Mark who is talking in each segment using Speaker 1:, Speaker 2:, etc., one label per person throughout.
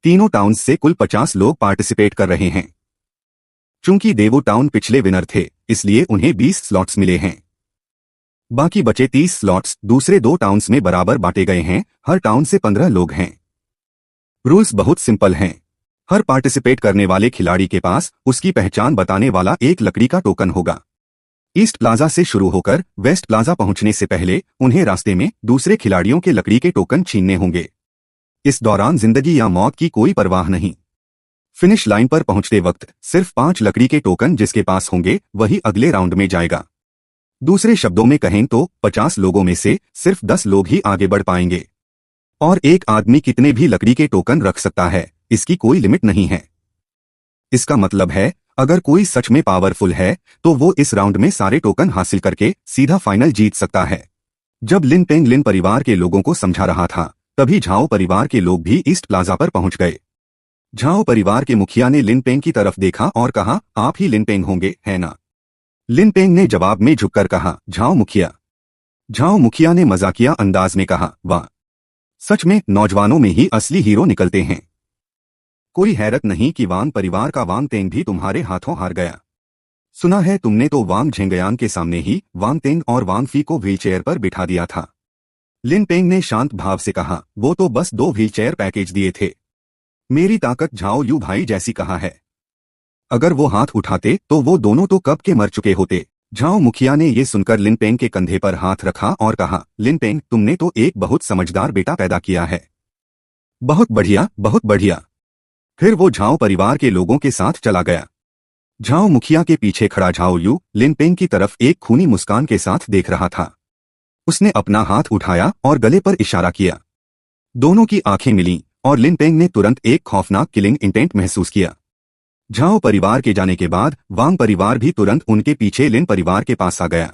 Speaker 1: तीनों टाउन्स से कुल 50 लोग पार्टिसिपेट कर रहे हैं। चूंकि देवो टाउन पिछले विनर थे, इसलिए उन्हें 20 स्लॉट्स मिले हैं। बाकी बचे 30 स्लॉट्स दूसरे 2 टाउन्स में बराबर बांटे गए हैं। हर टाउन से 15 लोग हैं। रूल्स बहुत सिंपल हैं। हर पार्टिसिपेट करने वाले खिलाड़ी के पास उसकी पहचान बताने वाला एक लकड़ी का टोकन होगा। ईस्ट प्लाजा से शुरू होकर वेस्ट प्लाजा पहुंचने से पहले उन्हें रास्ते में दूसरे खिलाड़ियों के लकड़ी के टोकन छीनने होंगे। इस दौरान जिंदगी या मौत की कोई परवाह नहीं। फिनिश लाइन पर पहुंचते वक्त सिर्फ 5 लकड़ी के टोकन जिसके पास होंगे वही अगले राउंड में जाएगा। दूसरे शब्दों में कहें तो 50 लोगों में से सिर्फ 10 लोग ही आगे बढ़ पाएंगे। और एक आदमी कितने भी लकड़ी के टोकन रख सकता है, इसकी कोई लिमिट नहीं है। इसका मतलब है अगर कोई सच में पावरफुल है तो वो इस राउंड में सारे टोकन हासिल करके सीधा फाइनल जीत सकता है। जब लिन पेंग लिन परिवार के लोगों को समझा रहा था, तभी झाओ परिवार के लोग भी ईस्ट प्लाजा पर पहुंच गए। झाओ परिवार के मुखिया ने लिन पेंग की तरफ देखा और कहा, आप ही लिन पेंग होंगे, है ना? लिन पेंग ने जवाब में झुककर कहा, झाओ मुखिया। झाओ मुखिया ने मजाकिया अंदाज में कहा, वाह, सच में नौजवानों में ही असली हीरो निकलते हैं। कोई हैरत नहीं कि वांग परिवार का वांग तेंग भी तुम्हारे हाथों हार गया। सुना है तुमने तो वांग झेंगयान के सामने ही वांग तेंग और वांग फी को व्हीलचेयर पर बिठा दिया था। लिन पेंग ने शांत भाव से कहा, वो तो बस 2 व्हीलचेयर पैकेज दिए थे। मेरी ताकत झाओ यू भाई जैसी कहा है। अगर वो हाथ उठाते तो वो दोनों तो कब के मर चुके होते। झाओ मुखिया ने ये सुनकर लिन पेंग के कंधे पर हाथ रखा और कहा, लिन पेंग, तुमने तो एक बहुत समझदार बेटा पैदा किया है। बहुत बढ़िया, बहुत बढ़िया। फिर वो झाओ परिवार के लोगों के साथ चला गया। झाओ मुखिया के पीछे खड़ा झाओ यू लिन पेंग की तरफ एक खूनी मुस्कान के साथ देख रहा था। उसने अपना हाथ उठाया और गले पर इशारा किया। दोनों की आंखें मिलीं और लिन पेंग ने तुरंत एक खौफनाक किलिंग इंटेंट महसूस किया। झाओ परिवार के जाने के बाद वांग परिवार भी तुरंत उनके पीछे लिन परिवार के पास आ गया।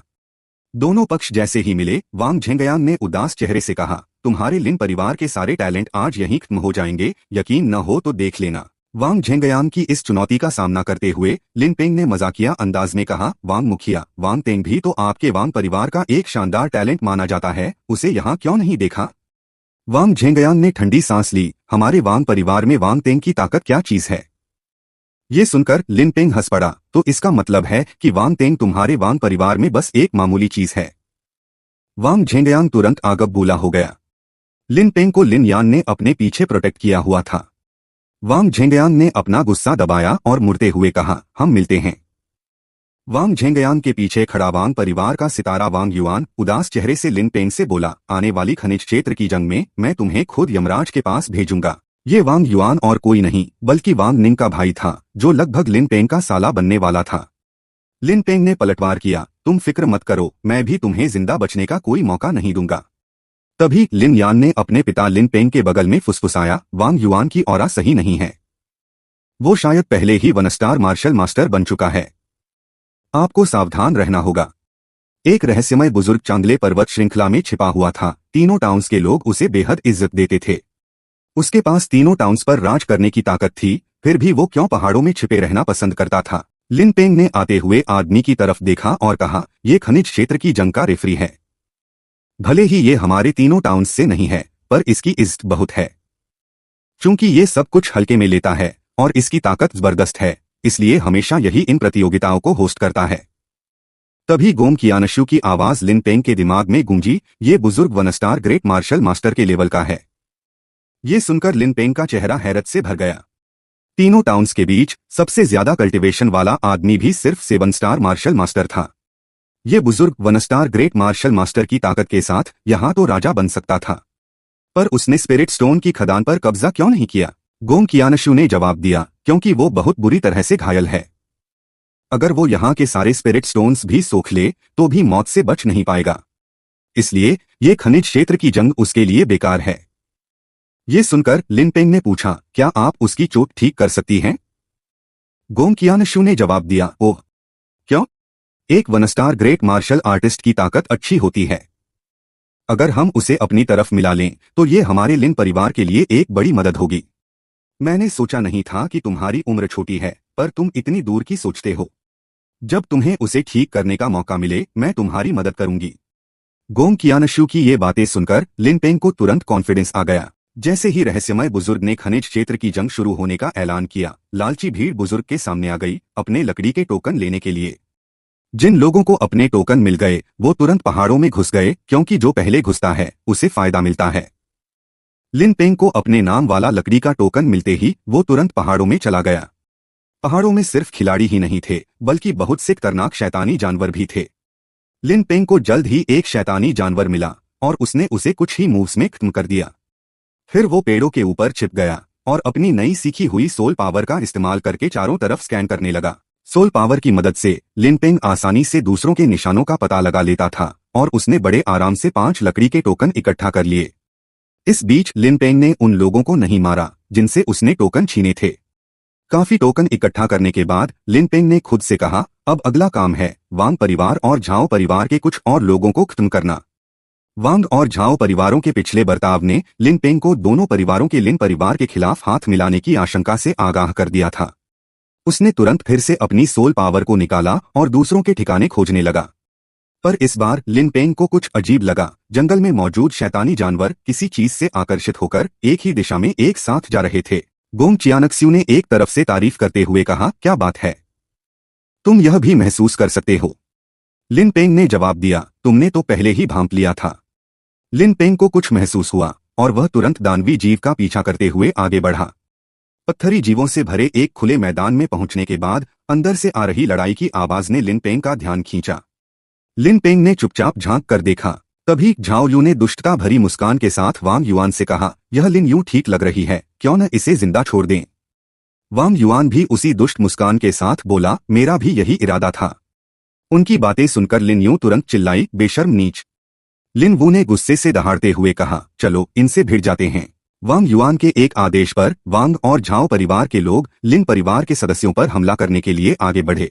Speaker 1: दोनों पक्ष जैसे ही मिले, वांग झेंगयान ने उदास चेहरे से कहा, तुम्हारे लिन परिवार के सारे टैलेंट आज यहीं खत्म हो जाएंगे, यकीन न हो तो देख लेना। वांग झेंगयान की इस चुनौती का सामना करते हुए लिन पेंग ने मजाकिया अंदाज में कहा, वांग मुखिया, वांग तेंग भी तो आपके वांग परिवार का एक शानदार टैलेंट माना जाता है, उसे यहाँ क्यों नहीं देखा? वांग झेंगयान ने ठंडी सांस ली। हमारे वांग परिवार में वांग तेंग की ताकत क्या चीज है? ये सुनकर लिन पेंग हंस पड़ा, तो इसका मतलब है कि वांग तेंग तुम्हारे वांग परिवार में बस एक मामूली चीज है। वांग झेंगयान तुरंत आगब बूला हो गया। लिन पेंग को लिन यान ने अपने पीछे प्रोटेक्ट किया हुआ था। वांग झेंगयान ने अपना गुस्सा दबाया और मुड़ते हुए कहा, हम मिलते हैं। वांग झेंगयान के पीछे खड़ा वांग परिवार का सितारा वांग युआन उदास चेहरे से लिन पेंग से बोला, आने वाली खनिज क्षेत्र की जंग में मैं तुम्हें खुद यमराज के पास भेजूंगा। ये वांग युआन और कोई नहीं बल्कि वांग निंग का भाई था, जो लगभग लिन पेंग का साला बनने वाला था। लिन पेंग ने पलटवार किया, तुम फिक्र मत करो, मैं भी तुम्हें जिंदा बचने का कोई मौका नहीं दूंगा। तभी लिन यान ने अपने पिता लिन पेंग के बगल में फुसफुसाया, वांग युआन की ऑरा सही नहीं है। वो शायद पहले ही 1 स्टार मार्शल मास्टर बन चुका है। आपको सावधान रहना होगा। एक रहस्यमय बुजुर्ग चांदले पर्वत श्रृंखला में छिपा हुआ था। तीनों टाउन्स के लोग उसे बेहद इज्जत देते थे। उसके पास तीनों टाउन्स पर राज करने की ताकत थी, फिर भी वो क्यों पहाड़ों में छिपे रहना पसंद करता था? लिन पेंग ने आते हुए आदमी की तरफ देखा और कहा, ये खनिज क्षेत्र की जंग का रेफरी है। भले ही ये हमारे तीनों टाउन्स से नहीं है, पर इसकी इज्जत बहुत है। चूंकि ये सब कुछ हल्के में लेता है और इसकी ताकत जबरदस्त है, इसलिए हमेशा यही इन प्रतियोगिताओं को होस्ट करता है। तभी गोम कियानशु की आवाज लिन पेंग के दिमाग में गूंजी, ये बुजुर्ग 1 स्टार ग्रेट मार्शल मास्टर के लेवल का है। ये सुनकर लिन पेंग का चेहरा हैरत से भर गया। तीनों टाउन्स के बीच सबसे ज्यादा कल्टीवेशन वाला आदमी भी सिर्फ 7 स्टार मार्शल मास्टर था। ये बुजुर्ग 1 स्टार ग्रेट मार्शल मास्टर की ताकत के साथ यहाँ तो राजा बन सकता था, पर उसने स्पिरिट स्टोन की खदान पर कब्जा क्यों नहीं किया? गोम कियानशु ने जवाब दिया, क्योंकि वो बहुत बुरी तरह से घायल है। अगर वो यहाँ के सारे स्पिरिट स्टोन्स भी सोख ले तो भी मौत से बच नहीं पाएगा, इसलिए ये खनिज क्षेत्र की जंग उसके लिए बेकार है। ये सुनकर लिन पेंग ने पूछा, क्या आप उसकी चोट ठीक कर सकती हैं? गोम कियानशु ने जवाब दिया, ओह, क्यों? एक 1 स्टार ग्रेट मार्शल आर्टिस्ट की ताकत अच्छी होती है। अगर हम उसे अपनी तरफ मिला लें तो ये हमारे लिन परिवार के लिए एक बड़ी मदद होगी। मैंने सोचा नहीं था कि तुम्हारी उम्र छोटी है, पर तुम इतनी दूर की सोचते हो। जब तुम्हें उसे ठीक करने का मौका मिले, मैं तुम्हारी मदद करूंगी। गोम कियानशु की ये बातें सुनकर लिन पेंग को तुरंत कॉन्फिडेंस आ गया। जैसे ही रहस्यमय बुजुर्ग ने खनिज क्षेत्र की जंग शुरू होने का ऐलान किया, लालची भीड़ बुजुर्ग के सामने आ गई अपने लकड़ी के टोकन लेने के लिए। जिन लोगों को अपने टोकन मिल गए वो तुरंत पहाड़ों में घुस गए, क्योंकि जो पहले घुसता है उसे फायदा मिलता है। लिन पेंग को अपने नाम वाला लकड़ी का टोकन मिलते ही वो तुरंत पहाड़ों में चला गया। पहाड़ों में सिर्फ खिलाड़ी ही नहीं थे, बल्कि बहुत से खतरनाक शैतानी जानवर भी थे। लिन पेंग को जल्द ही एक शैतानी जानवर मिला और उसने उसे कुछ ही मूव्स में खत्म कर दिया। फिर वो पेड़ों के ऊपर छिप गया और अपनी नई सीखी हुई सोल पावर का इस्तेमाल करके चारों तरफ स्कैन करने लगा। सोल पावर की मदद से लिन पेंग आसानी से दूसरों के निशानों का पता लगा लेता था और उसने बड़े आराम से 5 लकड़ी के टोकन इकट्ठा कर लिए। इस बीच लिन पेंग ने उन लोगों को नहीं मारा जिनसे उसने टोकन छीने थे। काफी टोकन इकट्ठा करने के बाद लिन पेंग ने खुद से कहा, अब अगला काम है वांग परिवार और झाओ परिवार के कुछ और लोगों को खत्म करना। वांग और झाओ परिवारों के पिछले बर्ताव ने लिन पेंग को दोनों परिवारों के लिन परिवार के खिलाफ हाथ मिलाने की आशंका से आगाह कर दिया था। उसने तुरंत फिर से अपनी सोल पावर को निकाला और दूसरों के ठिकाने खोजने लगा। पर इस बार लिन पेंग को कुछ अजीब लगा। जंगल में मौजूद शैतानी जानवर किसी चीज से आकर्षित होकर एक ही दिशा में एक साथ जा रहे थे। गोंग चियानक्स्यू ने एक तरफ से तारीफ करते हुए कहा, क्या बात है, तुम यह भी महसूस कर सकते हो। लिन पेंग ने जवाब दिया, तुमने तो पहले ही भांप लिया था। लिन पेंग को कुछ महसूस हुआ और वह तुरंत दानवी जीव का पीछा करते हुए आगे बढ़ा। पत्थरी जीवों से भरे एक खुले मैदान में पहुंचने के बाद अंदर से आ रही लड़ाई की आवाज ने लिन पेंग का ध्यान खींचा। लिन पेंग ने चुपचाप झांक कर देखा। तभी झाओ यू ने दुष्टता भरी मुस्कान के साथ वांग युआन से कहा, यह लिन यू ठीक लग रही है, क्यों न इसे जिंदा छोड़ दें। वांग युआन भी उसी दुष्ट मुस्कान के साथ बोला, मेरा भी यही इरादा था। उनकी बातें सुनकर लिन यू तुरंत चिल्लाई, बेशर्म नीच। लिन वू ने गुस्से से दहाड़ते हुए कहा, चलो इनसे भिड़ जाते हैं। वांग युआन के एक आदेश पर वांग और झाओ परिवार के लोग लिन परिवार के सदस्यों पर हमला करने के लिए आगे बढ़े।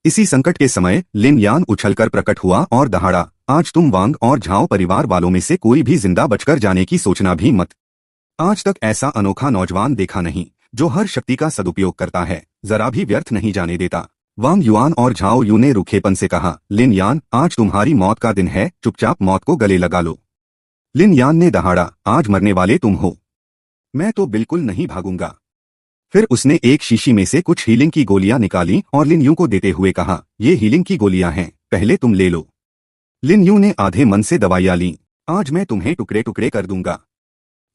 Speaker 1: इसी संकट के समय लिन यान उछलकर प्रकट हुआ और दहाड़ा, आज तुम वांग और झाओ परिवार वालों में से कोई भी जिंदा बचकर जाने की सोचना भी मत। आज तक ऐसा अनोखा नौजवान देखा नहीं जो हर शक्ति का सदुपयोग करता है, जरा भी व्यर्थ नहीं जाने देता। वांग युआन और झाओ यू ने रूखेपन से कहा, लिन यान, आज तुम्हारी मौत का दिन है, चुपचाप मौत को गले लगा लो। लिन यान ने दहाड़ा, आज मरने वाले तुम हो, मैं तो बिल्कुल नहीं भागूंगा। फिर उसने एक शीशी में से कुछ हीलिंग की गोलियां निकाली और लिन यू को देते हुए कहा, ये हीलिंग की गोलियां हैं, पहले तुम ले लो। लिन यू ने आधे मन से दवाइयां लीं, आज मैं तुम्हें टुकड़े टुकड़े कर दूंगा।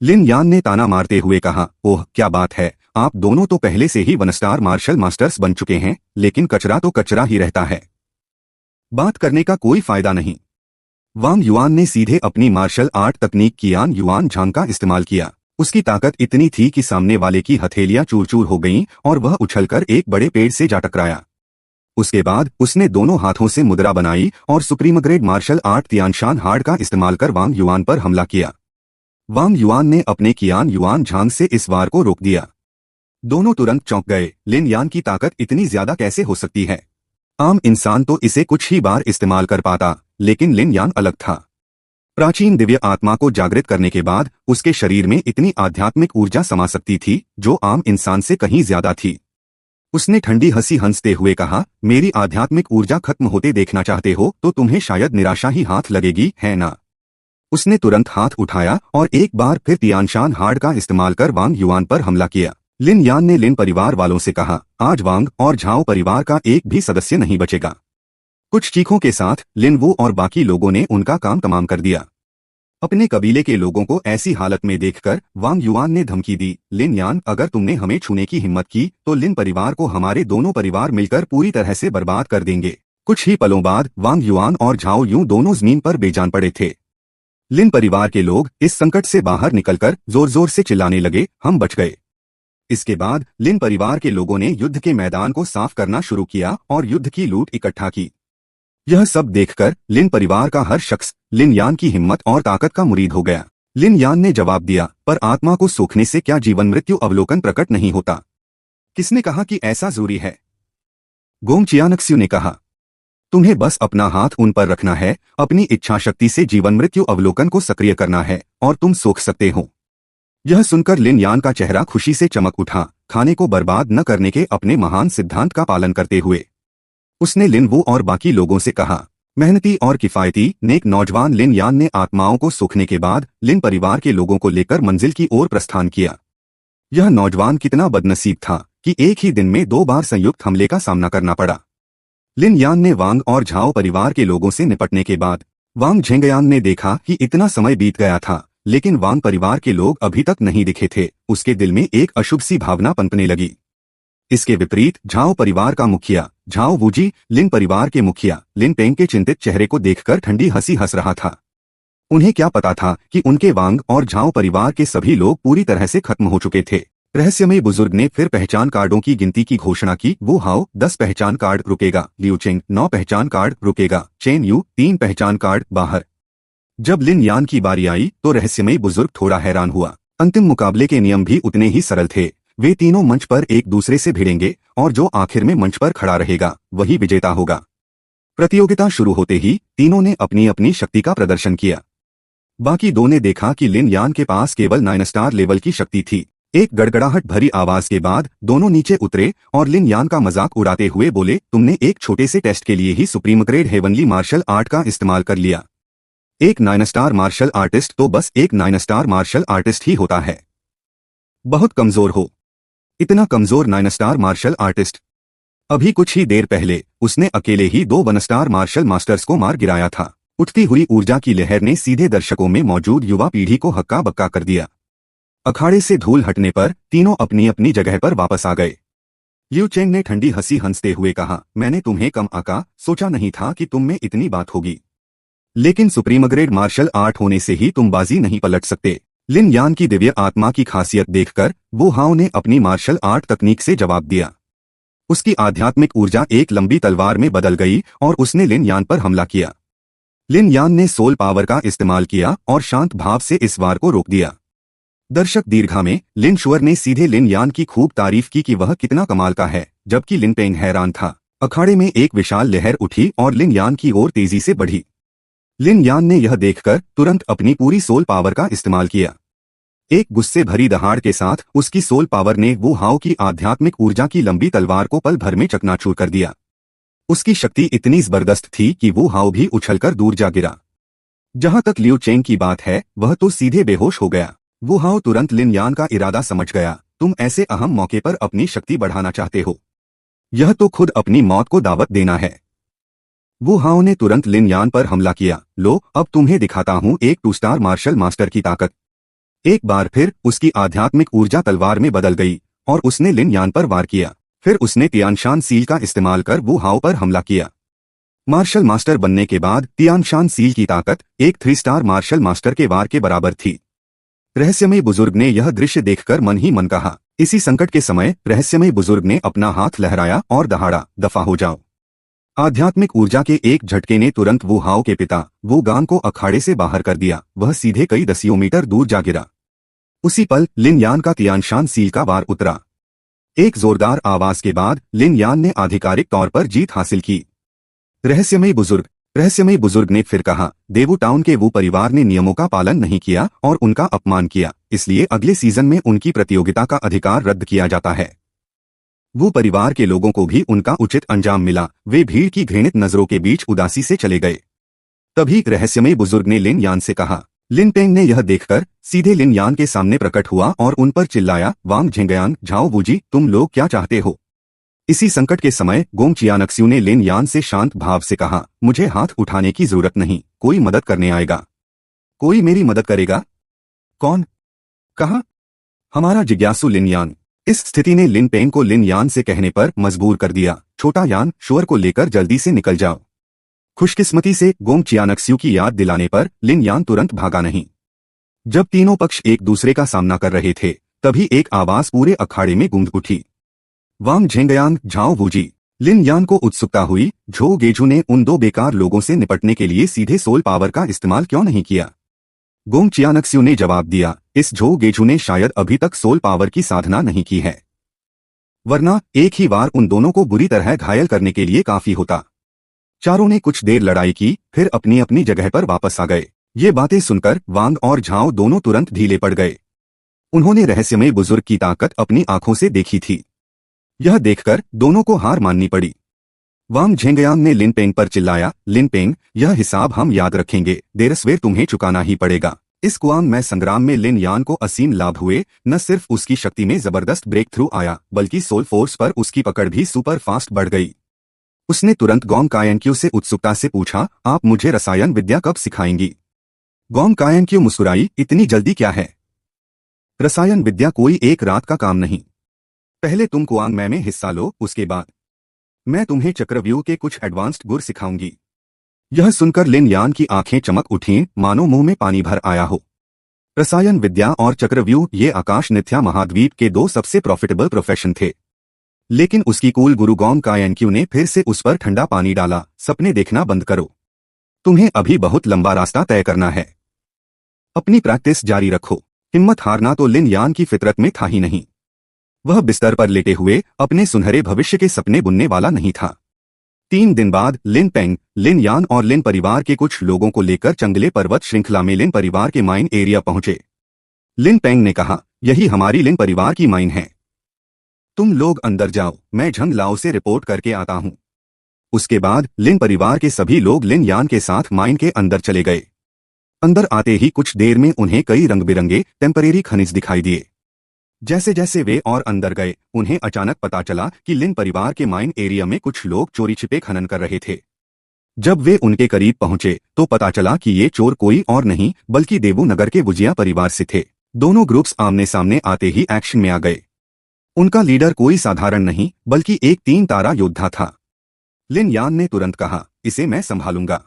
Speaker 1: लिन यान ने ताना मारते हुए कहा, ओह क्या बात है, आप दोनों तो पहले से ही 1 स्टार मार्शल मास्टर्स बन चुके हैं, लेकिन कचरा तो कचरा ही रहता है, बात करने का कोई फायदा नहीं। वांग युआन ने सीधे अपनी मार्शल आर्ट तकनीक कियान युआन झांग का इस्तेमाल किया। उसकी ताकत इतनी थी कि सामने वाले की हथेलियां चूर चूर हो गईं और वह उछलकर एक बड़े पेड़ से जा टकराया। उसके बाद उसने दोनों हाथों से मुद्रा बनाई और supreme grade martial art Tianshan hard का इस्तेमाल कर वांग युआन पर हमला किया। वांग युआन ने अपने कियान युआन झांग से इस वार को रोक दिया। दोनों तुरंत चौंक गए, लिन यान की ताकत इतनी ज्यादा कैसे हो सकती है। आम इंसान तो इसे कुछ ही बार इस्तेमाल कर पाता, लेकिन लिन यान अलग था। प्राचीन दिव्य आत्मा को जागृत करने के बाद उसके शरीर में इतनी आध्यात्मिक ऊर्जा समा सकती थी जो आम इंसान से कहीं ज्यादा थी। उसने ठंडी हंसी हंसते हुए कहा, मेरी आध्यात्मिक ऊर्जा खत्म होते देखना चाहते हो तो तुम्हें शायद निराशा ही हाथ लगेगी, है ना। उसने तुरंत हाथ उठाया और एक बार फिर तियानशान हार्ड का इस्तेमाल कर वांग युआन पर हमला किया। लिन यान ने लिन परिवार वालों से कहा, आज वांग और झाओ परिवार का एक भी सदस्य नहीं बचेगा। कुछ चीखों के साथ लिन वू और बाकी लोगों ने उनका काम तमाम कर दिया। अपने कबीले के लोगों को ऐसी हालत में देखकर वांग युआन ने धमकी दी, लिन यान, अगर तुमने हमें छूने की हिम्मत की तो लिन परिवार को हमारे दोनों परिवार मिलकर पूरी तरह से बर्बाद कर देंगे। कुछ ही पलों बाद वांग युआन और झाओ यू दोनों जमीन पर बेजान पड़े थे। लिन परिवार के लोग इस संकट से बाहर निकलकर जोर जोर से चिल्लाने लगे, हम बच गए। इसके बाद लिन परिवार के लोगों ने युद्ध के मैदान को साफ करना शुरू किया और युद्ध की लूट इकट्ठा की। यह सब देखकर लिन परिवार का हर शख्स लिन यान की हिम्मत और ताकत का मुरीद हो गया। लिन यान ने जवाब दिया, पर आत्मा को सूखने से क्या जीवन मृत्यु अवलोकन प्रकट नहीं होता। किसने कहा कि ऐसा जरूरी है। गोंग चियानक्स्यू ने कहा, तुम्हें बस अपना हाथ उन पर रखना है, अपनी इच्छा शक्ति से जीवन मृत्यु अवलोकन को सक्रिय करना है और तुम सोख सकते हो। यह सुनकर लिन यान का चेहरा खुशी से चमक उठा, खाने को बर्बाद न करने के अपने महान सिद्धांत का पालन करते हुए। उसने लिन वू और बाकी लोगों से कहा, मेहनती और किफायती नेक नौजवान लिन यान ने आत्माओं को सूखने के बाद लिन परिवार के लोगों को लेकर मंजिल की ओर प्रस्थान किया। यह नौजवान कितना बदनसीब था कि एक ही दिन में 2 बार संयुक्त हमले का सामना करना पड़ा। लिन यान ने वांग और झाओ परिवार के लोगों से निपटने के बाद वांग झेंगयान ने देखा कि इतना समय बीत गया था, लेकिन वांग परिवार के लोग अभी तक नहीं दिखे थे। उसके दिल में एक अशुभ सी भावना पनपने लगी। इसके विपरीत झाओ परिवार का मुखिया झाओ वूजी लिन परिवार के मुखिया लिन पेंग के चिंतित चेहरे को देखकर ठंडी हंसी हंस रहा था। उन्हें क्या पता था कि उनके वांग और झाओ परिवार के सभी लोग पूरी तरह से खत्म हो चुके थे। रहस्यमयी बुजुर्ग ने फिर पहचान कार्डों की गिनती की घोषणा की। वो हाओ 10 पहचान कार्ड रुकेगा, लियू चेंग 9 पहचान कार्ड रुकेगा, चेन यू 3 पहचान कार्ड बाहर। जब लिन यान की बारी आई तो रहस्यमयी बुजुर्ग थोड़ा हैरान हुआ। अंतिम मुकाबले के नियम भी उतने ही सरल थे। वे तीनों मंच पर एक दूसरे से भिड़ेंगे और जो आखिर में मंच पर खड़ा रहेगा वही विजेता होगा। प्रतियोगिता शुरू होते ही तीनों ने अपनी अपनी शक्ति का प्रदर्शन किया। बाकी दो ने देखा कि लिन यान के पास केवल 9 स्टार लेवल की शक्ति थी। एक गड़गड़ाहट भरी आवाज के बाद दोनों नीचे उतरे और लिन यान का मजाक उड़ाते हुए बोले, तुमने एक छोटे से टेस्ट के लिए ही supreme grade heavenly martial art का इस्तेमाल कर लिया। एक 9 स्टार मार्शल आर्टिस्ट तो बस एक 9 स्टार मार्शल आर्टिस्ट ही होता है। बहुत कमजोर हो। इतना कमजोर 9 स्टार मार्शल आर्टिस्ट। अभी कुछ ही देर पहले उसने अकेले ही 2 1 स्टार मार्शल मास्टर्स को मार गिराया था। उठती हुई ऊर्जा की लहर ने सीधे दर्शकों में मौजूद युवा पीढ़ी को हक्का बक्का कर दिया। अखाड़े से धूल हटने पर तीनों अपनी अपनी जगह पर वापस आ गए। लियू चेंग ने ठंडी हंसी हंसते हुए कहा, मैंने तुम्हें कम आका, सोचा नहीं था कि तुम में इतनी बात होगी। लेकिन सुप्रीम ग्रेड मार्शल आर्ट होने से ही तुम बाजी नहीं पलट सकते। लिन यान की दिव्य आत्मा की खासियत देखकर वो हाओ ने अपनी मार्शल आर्ट तकनीक से जवाब दिया। उसकी आध्यात्मिक ऊर्जा एक लंबी तलवार में बदल गई और उसने लिन यान पर हमला किया। लिन यान ने सोल पावर का इस्तेमाल किया और शांत भाव से इस वार को रोक दिया। दर्शक दीर्घा में लिन शुअर ने सीधे लिन यान की खूब तारीफ की कि वह कितना कमाल का है, जबकि लिन पेंग हैरान था। अखाड़े में एक विशाल लहर उठी और लिन यान की ओर तेजी से बढ़ी। लिन यान ने यह देखकर तुरंत अपनी पूरी सोल पावर का इस्तेमाल किया। एक गुस्से भरी दहाड़ के साथ उसकी सोल पावर ने वो हाओ की आध्यात्मिक ऊर्जा की लंबी तलवार को पल भर में चकनाचूर कर दिया। उसकी शक्ति इतनी जबरदस्त थी कि वो हाओ भी उछलकर दूर जा गिरा। जहां तक लियू चेंग की बात है, वह तो सीधे बेहोश हो गया। वो हाओ तुरंत लिन यान का इरादा समझ गया। तुम ऐसे अहम मौके पर अपनी शक्ति बढ़ाना चाहते हो? यह तो खुद अपनी मौत को दावत देना है। वो हाओ ने तुरंत लिन यान पर हमला किया। लो, अब तुम्हें दिखाता हूं एक 2 स्टार मार्शल मास्टर की ताकत। एक बार फिर उसकी आध्यात्मिक ऊर्जा तलवार में बदल गई और उसने लिन यान पर वार किया। फिर उसने तियानशान सील का इस्तेमाल कर वो हाओ पर हमला किया। मार्शल मास्टर बनने के बाद तियानशान सील की ताकत एक 3 स्टार मार्शल मास्टर के वार के बराबर थी। रहस्यमयी बुजुर्ग ने यह दृश्य देखकर मन ही मन कहा। इसी संकट के समय रहस्यमयी बुजुर्ग ने अपना हाथ लहराया और दहाड़ा, दफा हो जाओ। आध्यात्मिक ऊर्जा के एक झटके ने तुरंत वो हाओ के पिता वो गांग को अखाड़े से बाहर कर दिया। वह सीधे कई दसियों मीटर दूर जा गिरा। उसी पल लिन यान का तियानशान सील का वार उतरा। एक जोरदार आवाज के बाद लिन यान ने आधिकारिक तौर पर जीत हासिल की। रहस्यमयी बुजुर्ग ने फिर कहा, देवू टाउन के वो परिवार ने नियमों का पालन नहीं किया और उनका अपमान किया, इसलिए अगले सीजन में उनकी प्रतियोगिता का अधिकार रद्द किया जाता है। वो परिवार के लोगों को भी उनका उचित अंजाम मिला। वे भीड़ की घृणित नजरों के बीच उदासी से चले गए। तभी रहस्यमयी बुजुर्ग ने लिन यान से कहा। लिन पेंग ने यह देखकर सीधे लिन यान के सामने प्रकट हुआ और उन पर चिल्लाया, वांग झेंगयांग, झाओ वूजी, तुम लोग क्या चाहते हो? इसी संकट के समय गोंग चियानक्स्यू ने लिन यान से शांत भाव से कहा, मुझे हाथ उठाने की जरूरत नहीं, कोई मदद करने आएगा। कोई मेरी मदद करेगा? कौन? कहा? हमारा जिज्ञासु लिन यान। इस स्थिति ने लिन पेंग को लिन यान से कहने पर मजबूर कर दिया, छोटा यान, शुअर को लेकर जल्दी से निकल जाओ। खुशकिस्मती से गोंग चियानक्स्यू की याद दिलाने पर लिन यान तुरंत भागा नहीं। जब तीनों पक्ष एक दूसरे का सामना कर रहे थे, तभी एक आवाज पूरे अखाड़े में गूंज उठी, वांग झेंगयांग, झाओ वूजी। लिन यान को उत्सुकता हुई, झो गेजू ने उन 2 बेकार लोगों से निपटने के लिए सीधे सोल पावर का इस्तेमाल क्यों नहीं किया? गोंग चियानक्स्यू ने जवाब दिया, इस झो गेजू ने शायद अभी तक सोल पावर की साधना नहीं की है, वरना एक ही बार उन दोनों को बुरी तरह घायल करने के लिए काफी होता। चारों ने कुछ देर लड़ाई की, फिर अपनी अपनी जगह पर वापस आ गए। ये बातें सुनकर वांग और झाओ दोनों तुरंत ढीले पड़ गए। उन्होंने रहस्यमय बुजुर्ग की ताकत अपनी आंखों से देखी थी। यह देखकर दोनों को हार माननी पड़ी। वांग झेंगयांग ने लिन पेंग पर चिल्लाया, लिन पेंग, यह हिसाब हम याद रखेंगे, देरसवेर तुम्हें चुकाना ही पड़ेगा। इस कुआंग में संग्राम में लिन यान को असीम लाभ हुए। न सिर्फ उसकी शक्ति में जबरदस्त ब्रेक थ्रू आया, बल्कि सोल फोर्स पर उसकी पकड़ भी सुपर फास्ट बढ़ गई। उसने तुरंत गोंग कायनक्यू से उत्सुकता से पूछा, आप मुझे रसायन विद्या कब सिखाएंगी? गोंग कायनक्यू मुस्कुराई, इतनी जल्दी क्या है? रसायन विद्या कोई एक रात का काम नहीं। पहले तुम कुआंग में हिस्सा लो, उसके बाद मैं तुम्हें चक्रव्यूह के कुछ एडवांस्ड गुर सिखाऊंगी। यह सुनकर लिन यान की आंखें चमक उठीं, मानो मुंह में पानी भर आया हो। रसायन विद्या और चक्रव्यूह ये आकाश निथ्या महाद्वीप के दो सबसे प्रॉफिटेबल प्रोफेशन थे। लेकिन उसकी कूल गुरु गोंग कायनक्यू ने फिर से उस पर ठंडा पानी डाला, सपने देखना बंद करो। तुम्हें अभी बहुत लंबा रास्ता तय करना है। अपनी प्रैक्टिस जारी रखो। हिम्मत हारना तो लिन यान की फितरत में था ही नहीं। वह बिस्तर पर लेटे हुए अपने सुनहरे भविष्य के सपने बुनने वाला नहीं था। 3 दिन बाद लिन पेंग, लिन यान और लिन परिवार के कुछ लोगों को लेकर चंगले पर्वत श्रृंखला में लिन परिवार के माइन एरिया पहुंचे। लिन पेंग ने कहा, यही हमारी लिन परिवार की माइन है। तुम लोग अंदर जाओ, मैं झंग लाओ से रिपोर्ट करके आता हूं। उसके बाद लिन परिवार के सभी लोग लिन यान के साथ माइन के अंदर चले गए। अंदर आते ही कुछ देर में उन्हें कई रंग बिरंगे टेम्परेरी खनिज दिखाई दिए। जैसे जैसे वे और अंदर गए, उन्हें अचानक पता चला कि लिन परिवार के माइन एरिया में कुछ लोग चोरी छिपे खनन कर रहे थे। जब वे उनके करीब पहुंचे तो पता चला कि ये चोर कोई और नहीं बल्कि देवू नगर के वुजिया परिवार से थे। दोनों ग्रुप्स आमने सामने आते ही एक्शन में आ गए। उनका लीडर कोई साधारण नहीं बल्कि एक 3 तारा योद्धा था। लिन यान ने तुरंत कहा, इसे मैं संभालूंगा।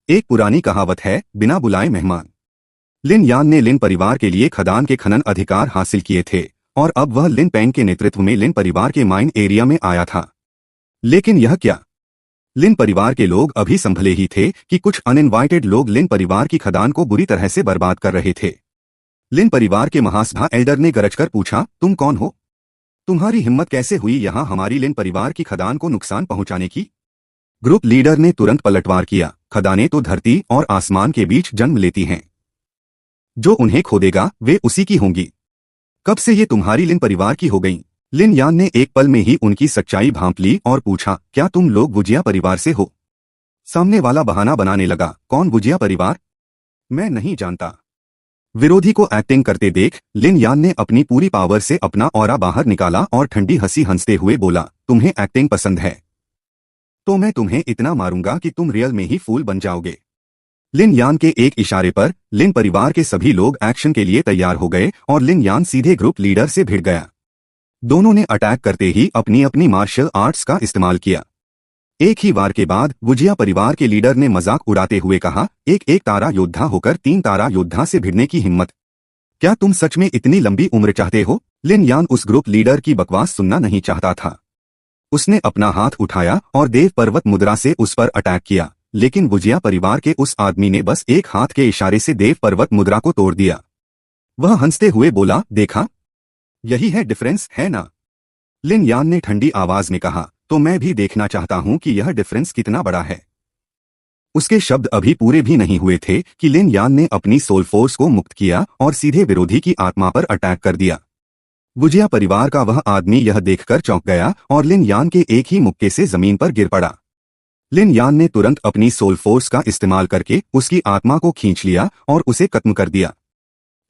Speaker 1: एक पुरानी कहावत है, बिना बुलाए मेहमान। लिन यान ने लिन परिवार के लिए खदान के खनन अधिकार हासिल किए थे और अब वह लिन पेंग के नेतृत्व में लिन परिवार के माइन एरिया में आया था। लेकिन यह क्या? लिन परिवार के लोग अभी संभले ही थे कि कुछ अनइनवाइटेड लोग लिन परिवार की खदान को बुरी तरह से बर्बाद कर रहे थे। लिन परिवार के महासभा एल्डर ने गरजकर पूछा, तुम कौन हो? तुम्हारी हिम्मत कैसे हुई यहां हमारी लिन परिवार की खदान को नुकसान पहुंचाने की? ग्रुप लीडर ने तुरंत पलटवार किया, खदानें तो धरती और आसमान के बीच जन्म लेती हैं। जो उन्हें खोदेगा वे उसी की होंगी। कब से ये तुम्हारी लिन परिवार की हो गईं? लिन यान ने एक पल में ही उनकी सच्चाई भांप ली और पूछा, क्या तुम लोग वुजिया परिवार से हो? सामने वाला बहाना बनाने लगा, कौन वुजिया परिवार? मैं नहीं जानता। विरोधी को एक्टिंग करते देख लिन यान ने अपनी पूरी पावर से अपना ऑरा बाहर निकाला और ठंडी हंसी हंसते हुए बोला, तुम्हें एक्टिंग पसंद है तो मैं तुम्हें इतना मारूंगा कि तुम रियल में ही फूल बन जाओगे। लिन यान के एक इशारे पर लिन परिवार के सभी लोग एक्शन के लिए तैयार हो गए और लिन यान सीधे ग्रुप लीडर से भिड़ गया। दोनों ने अटैक करते ही अपनी अपनी मार्शल आर्ट्स का इस्तेमाल किया। एक ही वार के बाद वुजिया परिवार के लीडर ने मजाक उड़ाते हुए कहा, एक तारा योद्धा होकर 3 तारा योद्धा से भिड़ने की हिम्मत? क्या तुम सच में इतनी लंबी उम्र चाहते हो? लिन यान उस ग्रुप लीडर की बकवास सुनना नहीं चाहता था। उसने अपना हाथ उठाया और देव पर्वत मुद्रा से उस पर अटैक किया, लेकिन वुजिया परिवार के उस आदमी ने बस एक हाथ के इशारे से देव पर्वत मुद्रा को तोड़ दिया। वह हंसते हुए बोला, देखा, यही है डिफरेंस, है ना? लिन यान ने ठंडी आवाज में कहा, तो मैं भी देखना चाहता हूं कि यह डिफरेंस कितना बड़ा है। उसके शब्द अभी पूरे भी नहीं हुए थे कि लिन यान ने अपनी सोल फोर्स को मुक्त किया और सीधे विरोधी की आत्मा पर अटैक कर दिया। वुजिया परिवार का वह आदमी यह देखकर चौंक गया और लिन यान के एक ही मुक्के से जमीन पर गिर पड़ा। लिन यान ने तुरंत अपनी सोल फोर्स का इस्तेमाल करके उसकी आत्मा को खींच लिया और उसे खत्म कर दिया।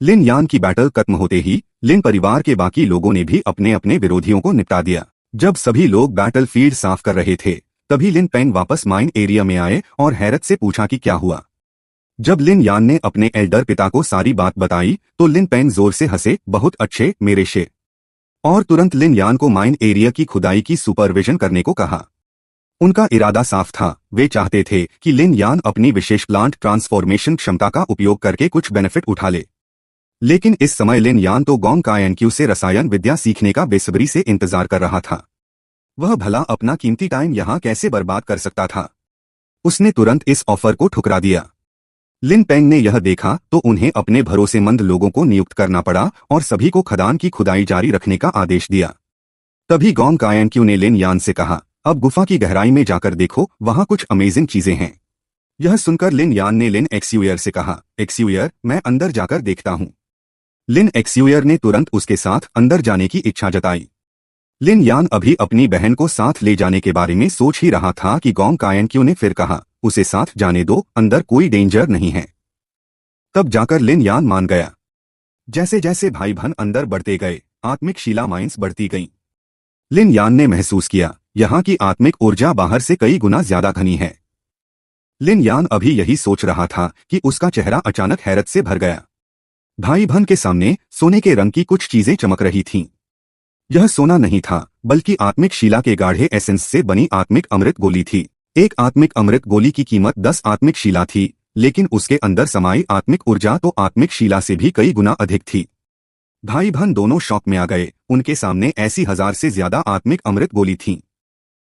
Speaker 1: लिन यान की बैटल खत्म होते ही लिन परिवार के बाकी लोगों ने भी अपने अपने विरोधियों को निपटा दिया। जब सभी लोग बैटल फील्ड साफ कर रहे थे तभी लिन पेंग वापस माइन एरिया में आए और हैरत से पूछा कि क्या हुआ। जब लिन यान ने अपने एल्डर पिता को सारी बात बताई तो लिन पेंग जोर से हंसे, बहुत अच्छे मेरे शेर, और तुरंत लिन यान को माइन एरिया की खुदाई की सुपरविजन करने को कहा। उनका इरादा साफ था, वे चाहते थे कि लिन यान अपनी विशेष प्लांट ट्रांसफॉर्मेशन क्षमता का उपयोग करके कुछ बेनिफिट उठा ले। लेकिन इस समय लिन यान तो गोंग कायनक्यू से रसायन विद्या सीखने का बेसब्री से इंतजार कर रहा था। वह भला अपना कीमती टाइम यहाँ कैसे बर्बाद कर सकता था? उसने तुरंत इस ऑफर को ठुकरा दिया। लिन पेंग ने यह देखा तो उन्हें अपने भरोसेमंद लोगों को नियुक्त करना पड़ा और सभी को खदान की खुदाई जारी रखने का आदेश दिया। तभी गोंग कायनक्यू ने लिन यान से कहा, अब गुफा की गहराई में जाकर देखो, वहां कुछ अमेजिंग चीजें हैं। यह सुनकर लिन यान ने लिन एक्सयूयर से कहा, एक्सयूयर, मैं अंदर जाकर देखता हूं। लिन एक्सयूयर ने तुरंत उसके साथ अंदर जाने की इच्छा जताई। लिन यान अभी अपनी बहन को साथ ले जाने के बारे में सोच ही रहा था कि गोंग कायनक्यू ने फिर कहा, उसे साथ जाने दो, अंदर कोई डेंजर नहीं है। तब जाकर लिन यान मान गया। जैसे जैसे भाई बहन अंदर बढ़ते गए, आत्मिक शिला माइंस बढ़ती गईं। लिन यान ने महसूस किया, यहाँ की आत्मिक ऊर्जा बाहर से कई गुना ज्यादा घनी है। लिन यान अभी यही सोच रहा था कि उसका चेहरा अचानक हैरत से भर गया। भाई बहन के सामने सोने के रंग की कुछ चीजें चमक रही थीं। यह सोना नहीं था, बल्कि आत्मिक शिला के गाढ़े एसेंस से बनी आत्मिक अमृत गोली थी। एक आत्मिक अमृत गोली की कीमत 10 आत्मिक शिला थी, लेकिन उसके अंदर समाई आत्मिक ऊर्जा तो आत्मिक शिला से भी कई गुना अधिक थी। भाई बहन दोनों शौक में आ गए। उनके सामने ऐसी 1000 से ज्यादा आत्मिक अमृत गोली थीं।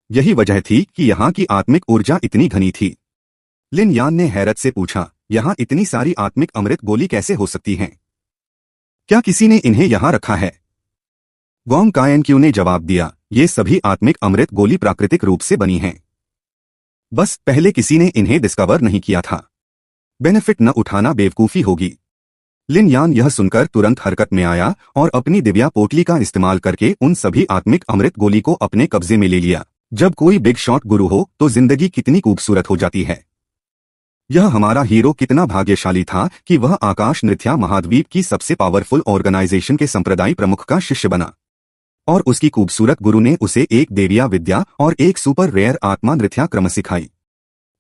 Speaker 1: यही वजह थी कि यहाँ की आत्मिक ऊर्जा इतनी घनी थी। लिन यान ने हैरत से पूछा, यहाँ इतनी सारी आत्मिक अमृत गोली कैसे हो सकती हैं? क्या किसी ने इन्हें यहाँ रखा है? गोंग कायनक्यू ने जवाब दिया, ये सभी आत्मिक अमृत गोली प्राकृतिक रूप से बनी हैं। बस पहले किसी ने इन्हें डिस्कवर नहीं किया था। बेनिफिट न उठाना बेवकूफी होगी। लिन यान यह सुनकर तुरंत हरकत में आया और अपनी दिव्या पोटली का इस्तेमाल करके उन सभी आत्मिक अमृत गोली को अपने कब्जे में ले लिया। जब कोई बिग शॉट गुरु हो तो जिंदगी कितनी खूबसूरत हो जाती है। यह हमारा हीरो कितना भाग्यशाली था कि वह आकाश नृत्या महाद्वीप की सबसे पावरफुल ऑर्गेनाइजेशन के संप्रदाय प्रमुख का शिष्य बना, और उसकी खूबसूरत गुरु ने उसे एक देविया विद्या और एक सुपर रेयर आत्मा नृत्या क्रम सिखाई।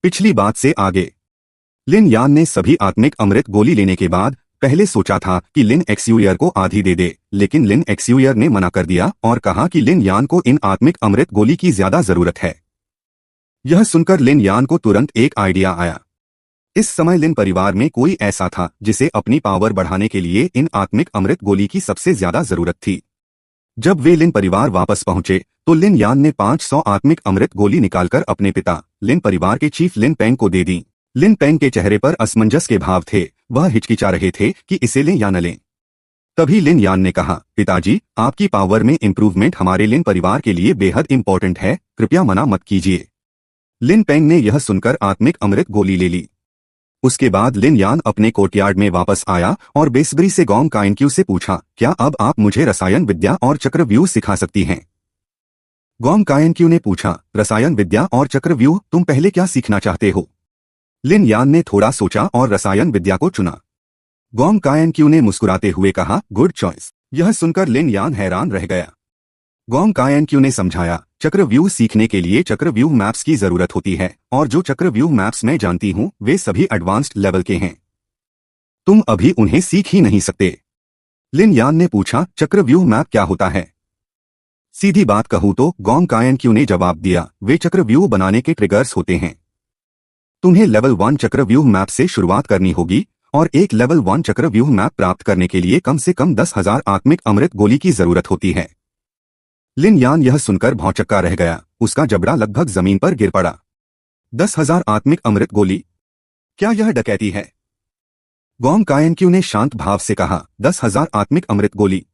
Speaker 1: पिछली बात से आगे। लिन यान ने सभी आत्मिक अमृत गोली लेने के बाद पहले सोचा था कि लिन एक्सयूयर को आधी दे दे, लेकिन लिन एक्सयूयर ने मना कर दिया और कहा कि लिन यान को इन आत्मिक अमृत गोली की ज्यादा जरूरत है। यह सुनकर लिन यान को तुरंत एक आइडिया आया। इस समय लिन परिवार में कोई ऐसा था जिसे अपनी पावर बढ़ाने के लिए इन आत्मिक अमृत गोली की सबसे ज्यादा जरूरत थी। जब वे लिन परिवार वापस पहुंचे तो लिन यान ने 500 आत्मिक अमृत गोली निकालकर अपने पिता लिन परिवार के चीफ लिन पेंग को दे दी। लिन पेंग के चेहरे पर असमंजस के भाव थे, वह हिचकिचा रहे थे कि इसे लें या न लें। तभी लिन यान ने कहा, पिताजी, आपकी पावर में इंप्रूवमेंट हमारे लिन परिवार के लिए बेहद इंपॉर्टेंट है, कृपया मना मत कीजिए। लिन पेंग ने यह सुनकर आत्मिक अमृत गोली ले ली। उसके बाद लिन यान अपने कोर्टयार्ड में वापस आया और बेसब्री से गोंग कायनक्यू से पूछा, क्या अब आप मुझे रसायन विद्या और चक्रव्यूह सिखा सकती हैं? गोंग कायनक्यू ने पूछा, रसायन विद्या और चक्रव्यूह, तुम पहले क्या सीखना चाहते हो? लिन यान ने थोड़ा सोचा और रसायन विद्या को चुना। गोंग कायनक्यू ने मुस्कुराते हुए कहा, गुड चॉइस। यह सुनकर लिन यान हैरान रह गया। गोंग कायनक्यू ने समझाया, चक्रव्यूह सीखने के लिए चक्रव्यूह मैप्स की जरूरत होती है, और जो चक्रव्यूह मैप्स मैं जानती हूँ वे सभी एडवांस्ड लेवल के हैं। तुम अभी उन्हें सीख ही नहीं सकते। लिन यान ने पूछा, चक्रव्यूह मैप क्या होता है? सीधी बात कहूँ तो गोंग कायनक्यू ने जवाब दिया, वे चक्रव्यूह बनाने के ट्रिगर्स होते हैं। तुम्हें लेवल 1 चक्रव्यूह मैप से शुरुआत करनी होगी, और एक लेवल 1 चक्रव्यूह मैप प्राप्त करने के लिए कम से कम 10,000 आत्मिक अमृत गोली की जरूरत होती है। लिन यान यह सुनकर भौंचक्का रह गया, उसका जबड़ा लगभग जमीन पर गिर पड़ा। 10,000 आत्मिक अमृत गोली? क्या यह डकैती है? गोंग कायनक्यू ने शांत भाव से कहा, 10,000 आत्मिक अमृत गोली?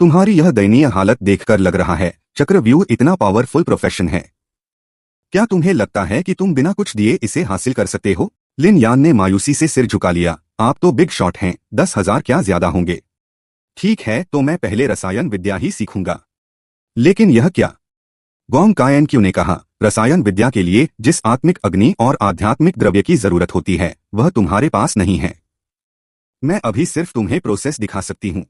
Speaker 1: तुम्हारी यह दयनीय हालत देखकर लग रहा है चक्रव्यूह इतना पावरफुल प्रोफेशन है। क्या तुम्हें लगता है कि तुम बिना कुछ दिए इसे हासिल कर सकते हो? लिन यान ने मायूसी से सिर झुका लिया, आप तो बिग शॉट हैं, 10,000 क्या ज्यादा होंगे? ठीक है, तो मैं पहले रसायन विद्या ही सीखूंगा। लेकिन यह क्या? गोंग कायनक्यू ने कहा, रसायन विद्या के लिए जिस आत्मिक अग्नि और आध्यात्मिक द्रव्य की जरूरत होती है वह तुम्हारे पास नहीं है। मैं अभी सिर्फ तुम्हें प्रोसेस दिखा सकती हूँ।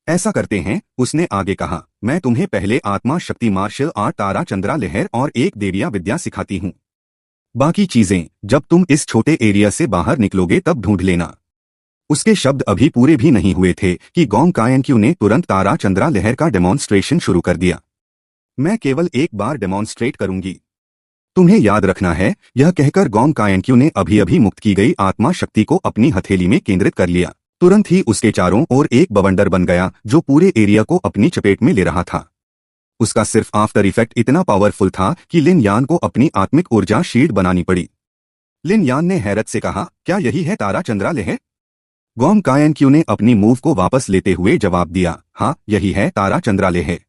Speaker 1: ऐसा करते हैं, उसने आगे कहा, मैं तुम्हें पहले आत्मा शक्ति मार्शल आर्ट तारा चंद्रा लहर और एक देविया विद्या सिखाती हूँ। बाकी चीजें जब तुम इस छोटे एरिया से बाहर निकलोगे तब ढूंढ लेना। उसके शब्द अभी पूरे भी नहीं हुए थे कि गोंग कायनक्यू ने तुरंत तारा चंद्रा लहर का डेमोन्स्ट्रेशन शुरू कर दिया। मैं केवल एक बार डेमोन्स्ट्रेट करूंगी, तुम्हें याद रखना है। यह कहकर गोंग कायनक्यू ने अभी अभी मुक्त की गई आत्मा शक्ति को अपनी हथेली में केंद्रित कर लिया। तुरंत ही उसके चारों ओर एक बवंडर बन गया जो पूरे एरिया को अपनी चपेट में ले रहा था। उसका सिर्फ आफ्टर इफेक्ट इतना पावरफुल था कि लिन यान को अपनी आत्मिक ऊर्जा शील्ड बनानी पड़ी। लिन यान ने हैरत से कहा, क्या यही है तारा चंद्रा लहर? गोंग कायनक्यू ने अपनी मूव को वापस लेते हुए जवाब दिया, हाँ यही है तारा चंद्रा लहर।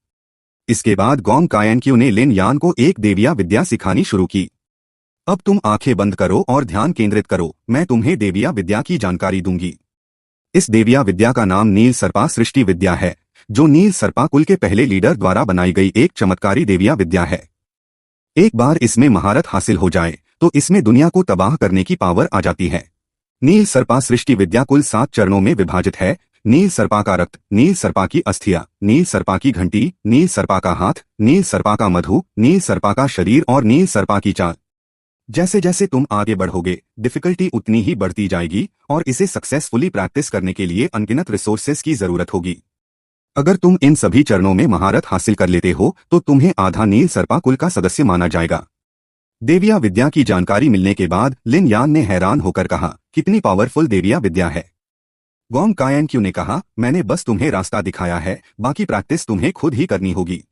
Speaker 1: इसके बाद गोंग कायनक्यू ने लिन यान को एक देविया विद्या सिखानी शुरू की। अब तुम आंखें बंद करो और ध्यान केंद्रित करो, मैं तुम्हें देविया विद्या की जानकारी दूंगी। इस देविया विद्या का नाम नील सर्पा सृष्टि विद्या है। जो नील सर्पा कुल के पहले लीडर द्वारा बनाई गई एक चमत्कारी देविया विद्या है। एक बार इसमें महारत हासिल हो जाए तो इसमें दुनिया को तबाह करने की पावर आ जाती है। नील सर्पा सृष्टि विद्या कुल 7 चरणों में विभाजित है। नील सर्पा का रक्त, नील सर्पा की अस्थियां, नील सर्पा की घंटी, नील सर्पा का हाथ, नील सर्पा का मधु, नील सर्पा का शरीर और नील सर्पा की चाल। जैसे जैसे तुम आगे बढ़ोगे डिफिकल्टी उतनी ही बढ़ती जाएगी और इसे सक्सेसफुली प्रैक्टिस करने के लिए अनगिनत रिसोर्सेज की जरूरत होगी। अगर तुम इन सभी चरणों में महारत हासिल कर लेते हो तो तुम्हें आधा नील सर्पा कुल का सदस्य माना जाएगा। देविया विद्या की जानकारी मिलने के बाद लिन यान ने हैरान होकर कहा, कितनी पावरफुल देविया विद्या है। गोंग कायनक्यू ने कहा, मैंने बस तुम्हें रास्ता दिखाया है, बाकी प्रैक्टिस तुम्हें खुद ही करनी होगी।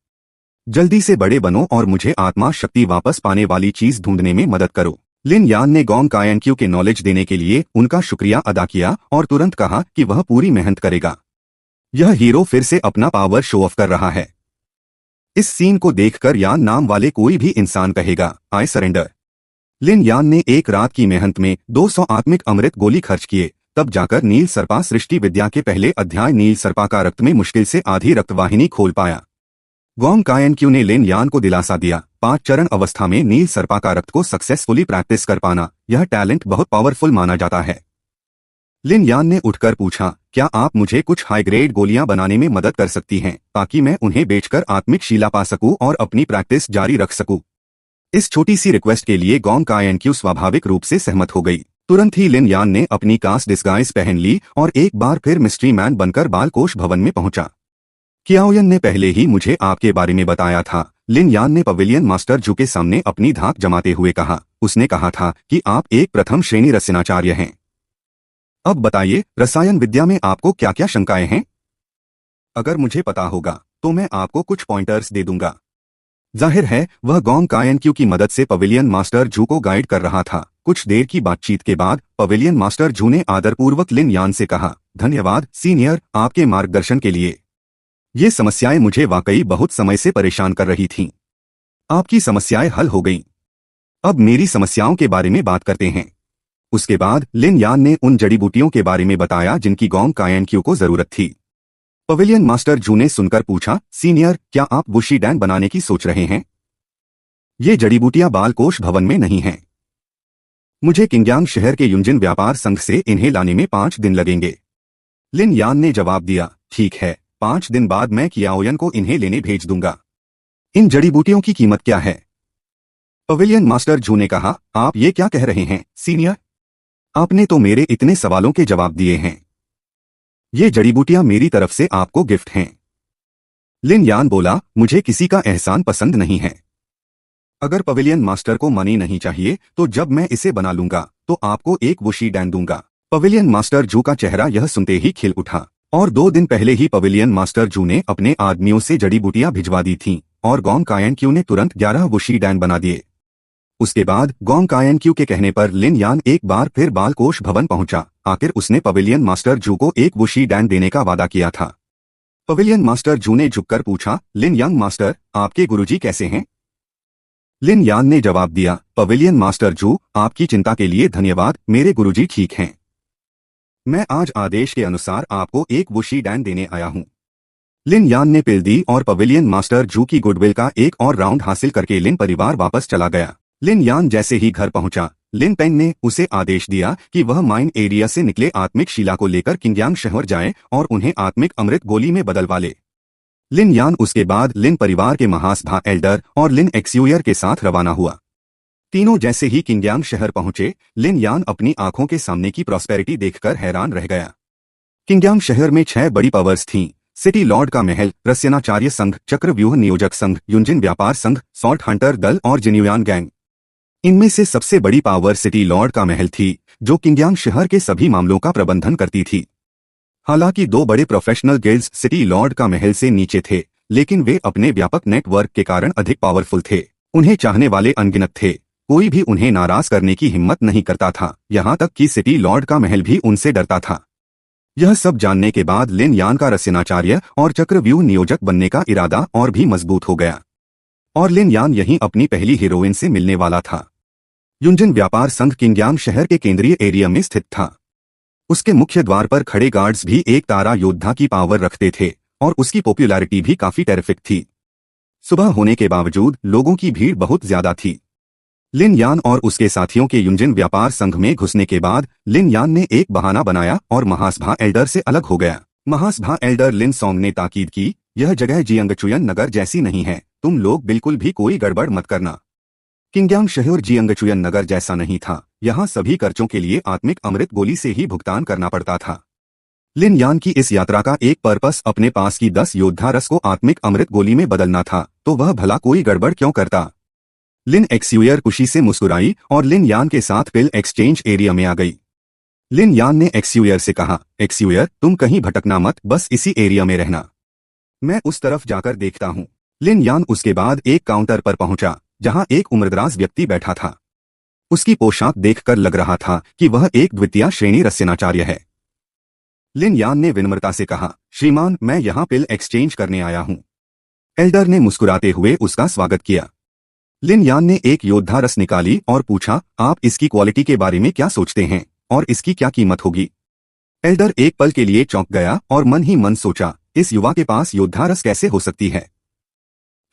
Speaker 1: जल्दी से बड़े बनो और मुझे आत्मा शक्ति वापस पाने वाली चीज ढूंढने में मदद करो। लिन यान ने गोंग कायनक्यू के नॉलेज देने के लिए उनका शुक्रिया अदा किया और तुरंत कहा कि वह पूरी मेहनत करेगा। यह हीरो फिर से अपना पावर शो ऑफ कर रहा है। इस सीन को देखकर यान नाम वाले कोई भी इंसान कहेगा, आई सरेंडर। लिन यान ने एक रात की मेहनत में 200 आत्मिक अमृत गोली खर्च किए, तब जाकर नील सर्पा सृष्टि विद्या के पहले अध्याय नील सर्पा का रक्त में मुश्किल से आधी रक्तवाहिनी खोल पाया। गोंग कायनक्यू ने लिन यान को दिलासा दिया, 5 चरण अवस्था में नील सर्पा का रक्त को सक्सेसफुली प्रैक्टिस कर पाना, यह टैलेंट बहुत पावरफुल माना जाता है। लिन यान ने उठकर पूछा, क्या आप मुझे कुछ हाई ग्रेड गोलियां बनाने में मदद कर सकती हैं ताकि मैं उन्हें बेचकर आत्मिक शीला पा सकूं और अपनी प्रैक्टिस जारी रख सकूं। इस छोटी सी रिक्वेस्ट के लिए गोंग कायनक्यू स्वाभाविक रूप से सहमत हो गई। तुरंत ही लिन यान ने अपनी कास्ट डिस्गाइज पहन ली और एक बार फिर मिस्ट्री मैन बनकर बालकोष भवन में पहुंचा। कियाओयन ने पहले ही मुझे आपके बारे में बताया था, लिन यान ने पवेलियन मास्टर जू के सामने अपनी धाक जमाते हुए कहा। उसने कहा था कि आप एक प्रथम श्रेणी रसायनाचार्य हैं। अब बताइए, रसायन विद्या में आपको क्या क्या शंकाएं हैं? अगर मुझे पता होगा तो मैं आपको कुछ पॉइंटर्स दे दूंगा। जाहिर है वह गोंग कायनक्यू की मदद से पवेलियन मास्टर जू को गाइड कर रहा था। कुछ देर की बातचीत के बाद पवेलियन मास्टर जू ने आदरपूर्वक लिन यान से कहा, धन्यवाद सीनियर, आपके मार्गदर्शन के लिए। ये समस्याएं मुझे वाकई बहुत समय से परेशान कर रही थीं। आपकी समस्याएं हल हो गईं। अब मेरी समस्याओं के बारे में बात करते हैं। उसके बाद लिन यान ने उन जड़ी बूटियों के बारे में बताया जिनकी गोंग कायनक्यू को जरूरत थी। पवेलियन मास्टर जू ने सुनकर पूछा, सीनियर, क्या आप वुशी डैन बनाने की सोच रहे हैं? ये जड़ी बूटियां बालकोष भवन में नहीं हैं। मुझे किंग्यांग शहर के युंजिन व्यापार संघ से इन्हें लाने में 5 दिन लगेंगे। लिन यान ने जवाब दिया, ठीक है, 5 दिन बाद मैं कियाओयन को इन्हें लेने भेज दूंगा। इन जड़ी बूटियों की कीमत क्या है? पवेलियन मास्टर जू ने कहा, आप ये क्या कह रहे हैं सीनियर? आपने तो मेरे इतने सवालों के जवाब दिए हैं। ये जड़ी बूटियां मेरी तरफ से आपको गिफ्ट हैं। लिन यान बोला, मुझे किसी का एहसान पसंद नहीं है। अगर पवेलियन मास्टर को मनी नहीं चाहिए तो जब मैं इसे बना लूंगा तो आपको एक वुशी डैन दूंगा। पवेलियन मास्टर जू का चेहरा यह सुनते ही खिल उठा। और 2 दिन पहले ही पवेलियन मास्टर जू ने अपने आदमियों से जड़ी बूटियां भिजवा दी थीं और गोंग कायनक्यू ने तुरंत 11 वुशी डैन बना दिए। उसके बाद गोंग कायनक्यू के कहने पर लिन यान एक बार फिर बालकोष भवन पहुंचा। आखिर उसने पवेलियन मास्टर जू को एक वुशी डैन देने का वादा किया था। पवेलियन मास्टर जू ने झुककर पूछा, लिन यांग मास्टर, आपके गुरुजी कैसे हैं? लिन यान ने जवाब दिया, पवेलियन मास्टर जू, आपकी चिंता के लिए धन्यवाद, मेरे गुरुजी ठीक हैं। मैं आज आदेश के अनुसार आपको एक वुशी डैन देने आया हूं। लिन यान ने पिल दी और पवेलियन मास्टर जू की गुडविल का एक और राउंड हासिल करके लिन परिवार वापस चला गया। लिन यान जैसे ही घर पहुंचा, लिन पेंग ने उसे आदेश दिया कि वह माइन एरिया से निकले आत्मिक शिला को लेकर किंग्यांग शहर जाए और उन्हें आत्मिक अमृत गोली में बदलवा ले। लिन यान उसके बाद लिन परिवार के महासभा एल्डर और लिन एक्सयूयर के साथ रवाना हुआ। तीनों जैसे ही किंग्यांग शहर पहुंचे, लिन यान अपनी आंखों के सामने की प्रॉस्पेरिटी देखकर हैरान रह गया। किंग्यांग शहर में 6 बड़ी पावर्स थीं: सिटी लॉर्ड का महल, रस्यनाचार्य संघ, चक्रव्यूह नियोजक संघ, युंजिन व्यापार संघ, सॉल्ट हंटर दल और जिन्युयान गैंग। इनमें से सबसे बड़ी पावर सिटी लॉर्ड का महल थी, जो किंग्यांग शहर के सभी मामलों का प्रबंधन करती थी। हालांकि 2 बड़े प्रोफेशनल गिल्ड्स सिटी लॉर्ड का महल से नीचे थे, लेकिन वे अपने व्यापक नेटवर्क के कारण अधिक पावरफुल थे। उन्हें चाहने वाले अनगिनत थे, कोई भी उन्हें नाराज करने की हिम्मत नहीं करता था, यहाँ तक कि सिटी लॉर्ड का महल भी उनसे डरता था। यह सब जानने के बाद लिन यान का रस्यनाचार्य और चक्रव्यूह नियोजक बनने का इरादा और भी मजबूत हो गया, और लिन यान यहीं अपनी पहली हीरोइन से मिलने वाला था। युंजिन व्यापार संघ किंग्यांग शहर के केंद्रीय एरिया में स्थित था। उसके मुख्य द्वार पर खड़े गार्ड्स भी एक तारा योद्धा की पावर रखते थे और उसकी पॉपुलैरिटी भी काफी टेरिफिक थी। सुबह होने के बावजूद लोगों की भीड़ बहुत ज्यादा थी। लिन यान और उसके साथियों के यूजिन व्यापार संघ में घुसने के बाद लिन यान ने एक बहाना बनाया और महासभा एल्डर से अलग हो गया। महासभा एल्डर लिन सॉन्ग ने ताकीद की, यह जगह जियांगचुयन नगर जैसी नहीं है, तुम लोग बिल्कुल भी कोई गड़बड़ मत करना। किंगयांग शहर जियांगचुयन नगर जैसा नहीं था, यहाँ सभी खर्चों के लिए आत्मिक अमृत गोली से ही भुगतान करना पड़ता था। लिन यान की इस यात्रा का एक पर्पस अपने पास की 10 योद्धा रस को आत्मिक अमृत गोली में बदलना था, तो वह भला कोई गड़बड़ क्यों करता। लिन एक्सयूयर खुशी से मुस्कुराई और लिन यान के साथ पिल एक्सचेंज एरिया में आ गई। लिन यान ने एक्सयूयर से कहा, एक्सयूयर तुम कहीं भटकना मत, बस इसी एरिया में रहना, मैं उस तरफ जाकर देखता हूँ। लिन यान उसके बाद एक काउंटर पर पहुंचा जहां एक उम्रदराज व्यक्ति बैठा था। उसकी पोशाक देखकर लग रहा था कि वह एक द्वितीय श्रेणी रस्यनाचार्य है। लिन यान ने विनम्रता से कहा, श्रीमान मैं यहाँ पिल एक्सचेंज करने आया हूँ। एल्डर ने मुस्कुराते हुए उसका स्वागत किया। लिन यान ने एक योद्धा रस निकाली और पूछा, आप इसकी क्वालिटी के बारे में क्या सोचते हैं और इसकी क्या कीमत होगी। एल्डर एक पल के लिए चौंक गया और मन ही मन सोचा, इस युवा के पास योद्धा रस कैसे हो सकती है।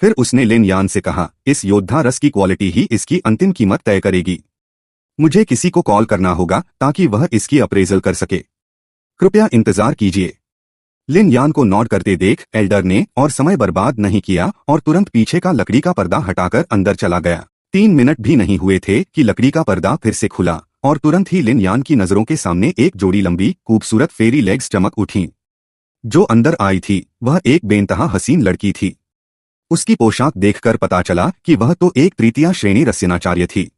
Speaker 1: फिर उसने लिन यान से कहा, इस योद्धा रस की क्वालिटी ही इसकी अंतिम कीमत तय करेगी। मुझे किसी को कॉल करना होगा ताकि वह इसकी अप्रेजल कर सके, कृपया इंतजार कीजिए। लिन यान को नॉड करते देख एल्डर ने और समय बर्बाद नहीं किया और तुरंत पीछे का लकड़ी का पर्दा हटाकर अंदर चला गया। 3 मिनट भी नहीं हुए थे कि लकड़ी का पर्दा फिर से खुला और तुरंत ही लिन यान की नजरों के सामने एक जोड़ी लंबी खूबसूरत फेरी लेग्स चमक उठी। जो अंदर आई थी वह एक बेइंतहा हसीन लड़की थी। उसकी पोशाक देखकर पता चला कि वह तो एक तृतीय श्रेणी रस्यनाचार्य थी।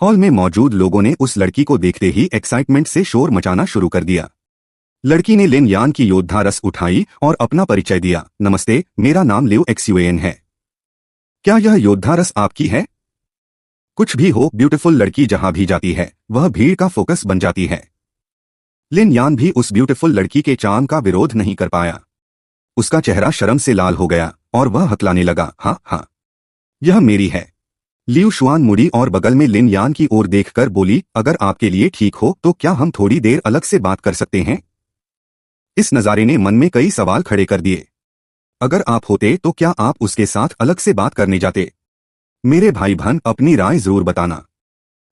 Speaker 1: हॉल में मौजूद लोगों ने उस लड़की को देखते ही एक्साइटमेंट से शोर मचाना शुरू कर दिया। लड़की ने लिन यान की योद्धा रस उठाई और अपना परिचय दिया, नमस्ते, मेरा नाम लिउ एक्सयूएन है। क्या यह योद्धा रस आपकी है। कुछ भी हो, ब्यूटीफुल लड़की जहां भी जाती है वह भीड़ का फोकस बन जाती है। लिन यान भी उस ब्यूटीफुल लड़की के चार्म का विरोध नहीं कर पाया। उसका चेहरा शर्म से लाल हो गया और वह हकलाने लगा, हाँ हाँ यह मेरी है। लिउ शुआन मुड़ी और बगल में लिन यान की ओर देखकर बोली, अगर आपके लिए ठीक हो तो क्या हम थोड़ी देर अलग से बात कर सकते हैं। इस नजारे ने मन में कई सवाल खड़े कर दिए। अगर आप होते तो क्या आप उसके साथ अलग से बात करने जाते। मेरे भाई बहन अपनी राय जरूर बताना।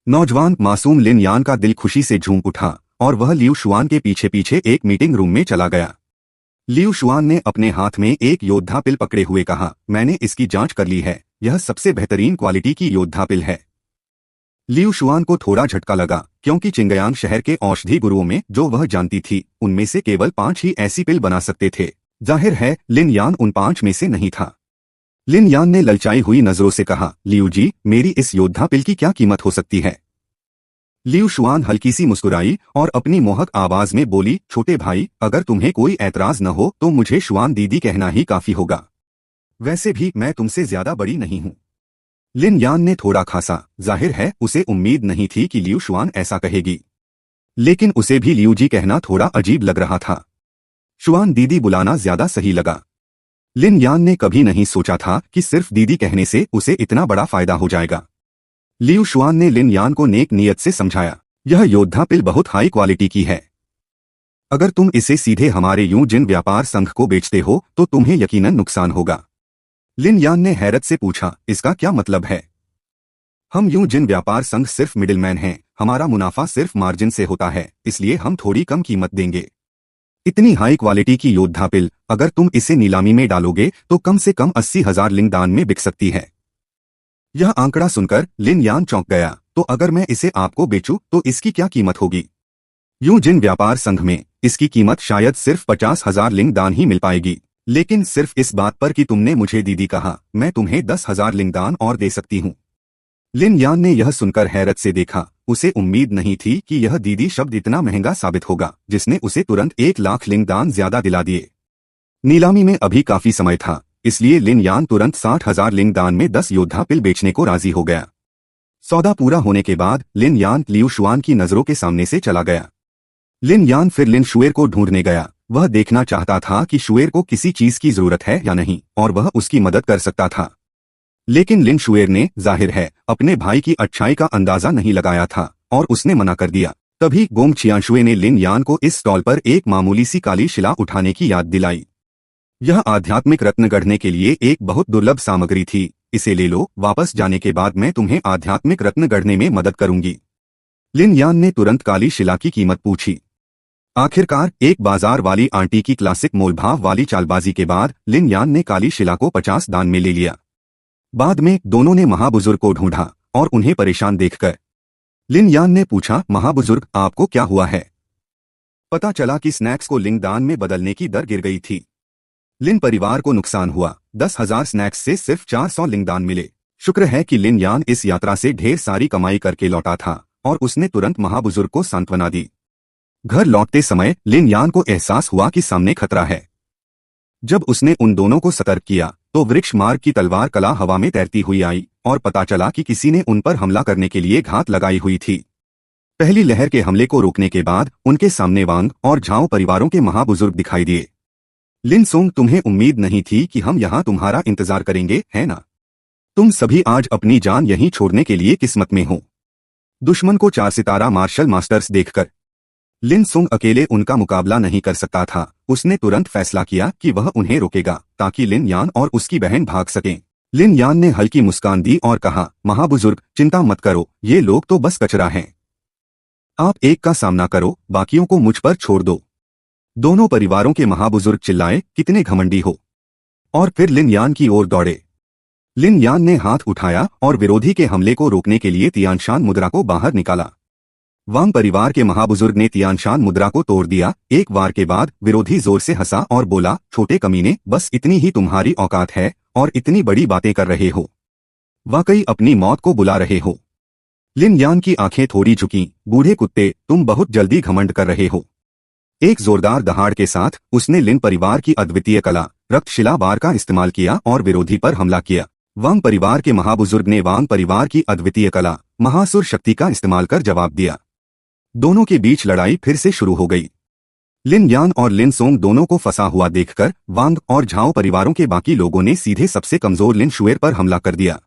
Speaker 1: नौजवान मासूम लिन यान का दिल खुशी से झूम उठा और वह लिउ शुआन के पीछे पीछे एक मीटिंग रूम में चला गया। लिउ शुआन ने अपने हाथ में एक योद्धा पिल पकड़े हुए कहा, मैंने इसकी जांच कर ली है, यह सबसे बेहतरीन क्वालिटी की योद्धा पिल है। लिउ शुआन को थोड़ा झटका लगा क्योंकि चिंगयांग शहर के औषधि गुरुओं में जो वह जानती थी उनमें से केवल 5 ही ऐसी पिल बना सकते थे। जाहिर है लिन यान उन 5 में से नहीं था। लिन यान ने ललचाई हुई नजरों से कहा, लिउ जी, मेरी इस योद्धा पिल की क्या कीमत हो सकती है। लिउ शुआन हल्की सी मुस्कुराई और अपनी मोहक आवाज में बोली, छोटे भाई, अगर तुम्हें कोई ऐतराज न हो तो मुझे शुआन दीदी कहना ही काफी होगा। वैसे भी मैं तुमसे ज्यादा बड़ी नहीं हूँ। लिन यान ने थोड़ा खासा, जाहिर है उसे उम्मीद नहीं थी कि लिउ शुआन ऐसा कहेगी, लेकिन उसे भी लिउ जी कहना थोड़ा अजीब लग रहा था। शुआन दीदी बुलाना ज्यादा सही लगा। लिन यान ने कभी नहीं सोचा था कि सिर्फ दीदी कहने से उसे इतना बड़ा फायदा हो जाएगा। लिउ शुआन ने लिन यान को नेक नियत से समझाया, यह योद्धा पिल बहुत हाई क्वालिटी की है। अगर तुम इसे सीधे हमारे यूजिन व्यापार संघ को बेचते हो तो तुम्हें यकीनन नुकसान होगा। लिन यान ने हैरत से पूछा, इसका क्या मतलब है। हम यूजिन व्यापार संघ सिर्फ मिडिलमैन हैं, हमारा मुनाफा सिर्फ मार्जिन से होता है, इसलिए हम थोड़ी कम कीमत देंगे। इतनी हाई क्वालिटी की योद्धा पिल अगर तुम इसे नीलामी में डालोगे तो कम से कम 80,000 लिंगदान में बिक सकती है। यह आंकड़ा सुनकर लिन यान चौंक गया, तो अगर मैं इसे आपको बेचूं तो इसकी क्या कीमत होगी। यूजिन व्यापार संघ में इसकी कीमत शायद सिर्फ 50,000 लिंगदान ही मिल पाएगी, लेकिन सिर्फ इस बात पर कि तुमने मुझे दीदी कहा, मैं तुम्हें 10,000 लिंगदान और दे सकती हूँ। लिन यान ने यह सुनकर हैरत से देखा, उसे उम्मीद नहीं थी कि यह दीदी शब्द इतना महंगा साबित होगा, जिसने उसे तुरंत 1 लाख लिंगदान ज्यादा दिला दिए। नीलामी में अभी काफी समय था, इसलिए लिन यान तुरंत 60,000 लिंगदान में 10 योद्धा पिल बेचने को राजी हो गया। सौदा पूरा होने के बाद लिन यान लिउ शुआन की नजरों के सामने से चला गया। लिन यान फिर लिन शुएर को ढूंढने गया। वह देखना चाहता था कि शुएर को किसी चीज की जरूरत है या नहीं और वह उसकी मदद कर सकता था, लेकिन लिन शुएर ने जाहिर है अपने भाई की अच्छाई का अंदाजा नहीं लगाया था और उसने मना कर दिया। तभी गोंग छियांशुए ने लिन यान को इस स्टॉल पर एक मामूली सी काली शिला उठाने की याद दिलाई। यह आध्यात्मिक रत्न गढ़ने के लिए एक बहुत दुर्लभ सामग्री थी, इसे ले लो, वापस जाने के बाद मैं तुम्हें आध्यात्मिक रत्न गढ़ने में मदद करूंगी। लिन यान ने तुरंत काली शिला की कीमत पूछी। आखिरकार एक बाजार वाली आंटी की क्लासिक मोलभाव वाली चालबाजी के बाद लिन यान ने काली शिला को 50 दान में ले लिया। बाद में दोनों ने महाबुजुर्ग को ढूंढा और उन्हें परेशान देखकर लिन यान ने पूछा, महाबुजुर्ग आपको क्या हुआ है? पता चला कि स्नैक्स को लिंग दान में बदलने की दर गिर गई थी। लिन परिवार को नुकसान हुआ, 10,000 स्नैक्स से सिर्फ 400 लिंग दान मिले। शुक्र है कि लिन यान इस यात्रा से ढेर सारी कमाई करके लौटा था और उसने तुरंत महाबुजुर्ग को सांत्वना दी। घर लौटते समय लिन यान को एहसास हुआ कि सामने खतरा है। जब उसने उन दोनों को सतर्क किया तो वृक्ष मार्ग की तलवार कला हवा में तैरती हुई आई और पता चला कि किसी ने उन पर हमला करने के लिए घात लगाई हुई थी। पहली लहर के हमले को रोकने के बाद उनके सामने वांग और झाओ परिवारों के महाबुजुर्ग दिखाई दिए। लिन सोंग, तुम्हें उम्मीद नहीं थी कि हम यहाँ तुम्हारा इंतजार करेंगे, है ना? तुम सभी आज अपनी जान यहीं छोड़ने के लिए किस्मत में हो। दुश्मन को 4 सितारा मार्शल मास्टर्स देखकर लिन सोंग अकेले उनका मुकाबला नहीं कर सकता था। उसने तुरंत फैसला किया कि वह उन्हें रोकेगा ताकि लिन यान और उसकी बहन भाग सकें। लिन यान ने हल्की मुस्कान दी और कहा, महाबुजुर्ग चिंता मत करो, ये लोग तो बस कचरा हैं। आप एक का सामना करो, बाकियों को मुझ पर छोड़ दो। दोनों परिवारों के महाबुजुर्ग चिल्लाए, कितने घमंडी हो, और फिर लिन यान की ओर दौड़े। लिन यान ने हाथ उठाया और विरोधी के हमले को रोकने के लिए तियानशान मुद्रा को बाहर निकाला। वांग परिवार के महाबुजुर्ग ने तियानशान मुद्रा को तोड़ दिया। एक वार के बाद विरोधी जोर से हंसा और बोला, छोटे कमीने, बस इतनी ही तुम्हारी औकात है और इतनी बड़ी बातें कर रहे हो, वाकई अपनी मौत को बुला रहे हो। लिन यान की आंखें थोड़ी झुकीं, बूढ़े कुत्ते, तुम बहुत जल्दी घमंड कर रहे हो। एक जोरदार दहाड़ के साथ उसने लिन परिवार की अद्वितीय कला रक्तशिला बार का इस्तेमाल किया और विरोधी पर हमला किया। वांग परिवार के महाबुजुर्ग ने वांग परिवार की अद्वितीय कला महासुर शक्ति का इस्तेमाल कर जवाब दिया। दोनों के बीच लड़ाई फिर से शुरू हो गई। लिन यान और लिन सोंग दोनों को फंसा हुआ देखकर वांग और झाओ परिवारों के बाकी लोगों ने सीधे सबसे कमजोर लिन शुएर पर हमला कर दिया।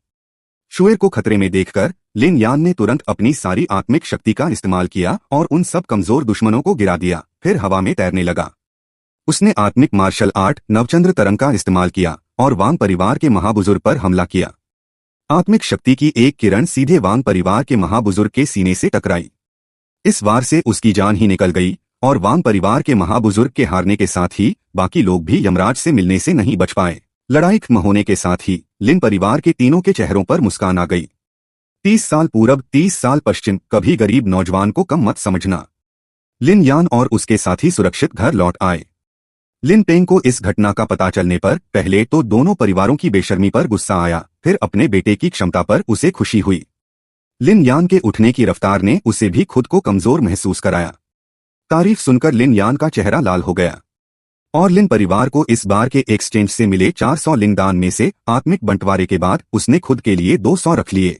Speaker 1: शुएर को खतरे में देखकर लिन यान ने तुरंत अपनी सारी आत्मिक शक्ति का इस्तेमाल किया और उन सब कमजोर दुश्मनों को गिरा दिया। फिर हवा में तैरने लगा। उसने आत्मिक मार्शल आर्ट नवचंद्र तरंग का इस्तेमाल किया और वांग परिवार के महाबुजुर्ग पर हमला किया। आत्मिक शक्ति की एक किरण सीधे वांग परिवार के महाबुजुर्ग के सीने से टकराई। इस वार से उसकी जान ही निकल गई और वांग परिवार के महाबुजुर्ग के हारने के साथ ही बाकी लोग भी यमराज से मिलने से नहीं बच पाए। लड़ाई खत्म होने के साथ ही लिन परिवार के तीनों के चेहरों पर मुस्कान आ गई। 30 साल पूरब 30 साल पश्चिम, कभी गरीब नौजवान को कम मत समझना। लिन यान और उसके साथी सुरक्षित घर लौट आए। लिन पेंग को इस घटना का पता चलने पर पहले तो दोनों परिवारों की बेशर्मी पर गुस्सा आया, फिर अपने बेटे की क्षमता पर उसे खुशी हुई। लिन यान के उठने की रफ्तार ने उसे भी खुद को कमजोर महसूस कराया। तारीफ सुनकर लिन यान का चेहरा लाल हो गया और लिन परिवार को इस बार के एक्सचेंज से मिले 400 लिंग दान में से आत्मिक बंटवारे के बाद उसने खुद के लिए 200 रख लिए,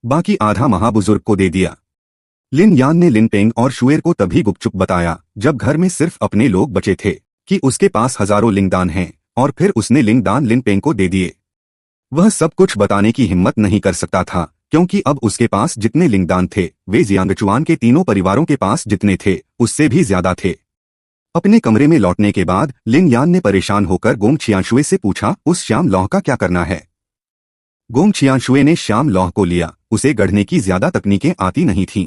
Speaker 1: बाकी आधा महाबुजुर्ग को दे दिया। लिन यान ने लिन पेंग और शुएर को तभी गुपचुप बताया जब घर में सिर्फ अपने लोग बचे थे कि उसके पास हजारों लिंग दान हैं, और फिर उसने लिंग दान लिन पेंग को दे दिए। वह सब कुछ बताने की हिम्मत नहीं कर सकता था क्योंकि अब उसके पास जितने लिंग दान थे वे जियांगचुआन के तीनों परिवारों के पास जितने थे उससे भी ज्यादा थे। अपने कमरे में लौटने के बाद लिन यान ने परेशान होकर गोंग छियांशुए से पूछा, उस श्याम लौह का क्या करना है? गोंग छियांशुए ने श्याम लौह को लिया। उसे गढ़ने की ज्यादा तकनीकें आती नहीं थीं,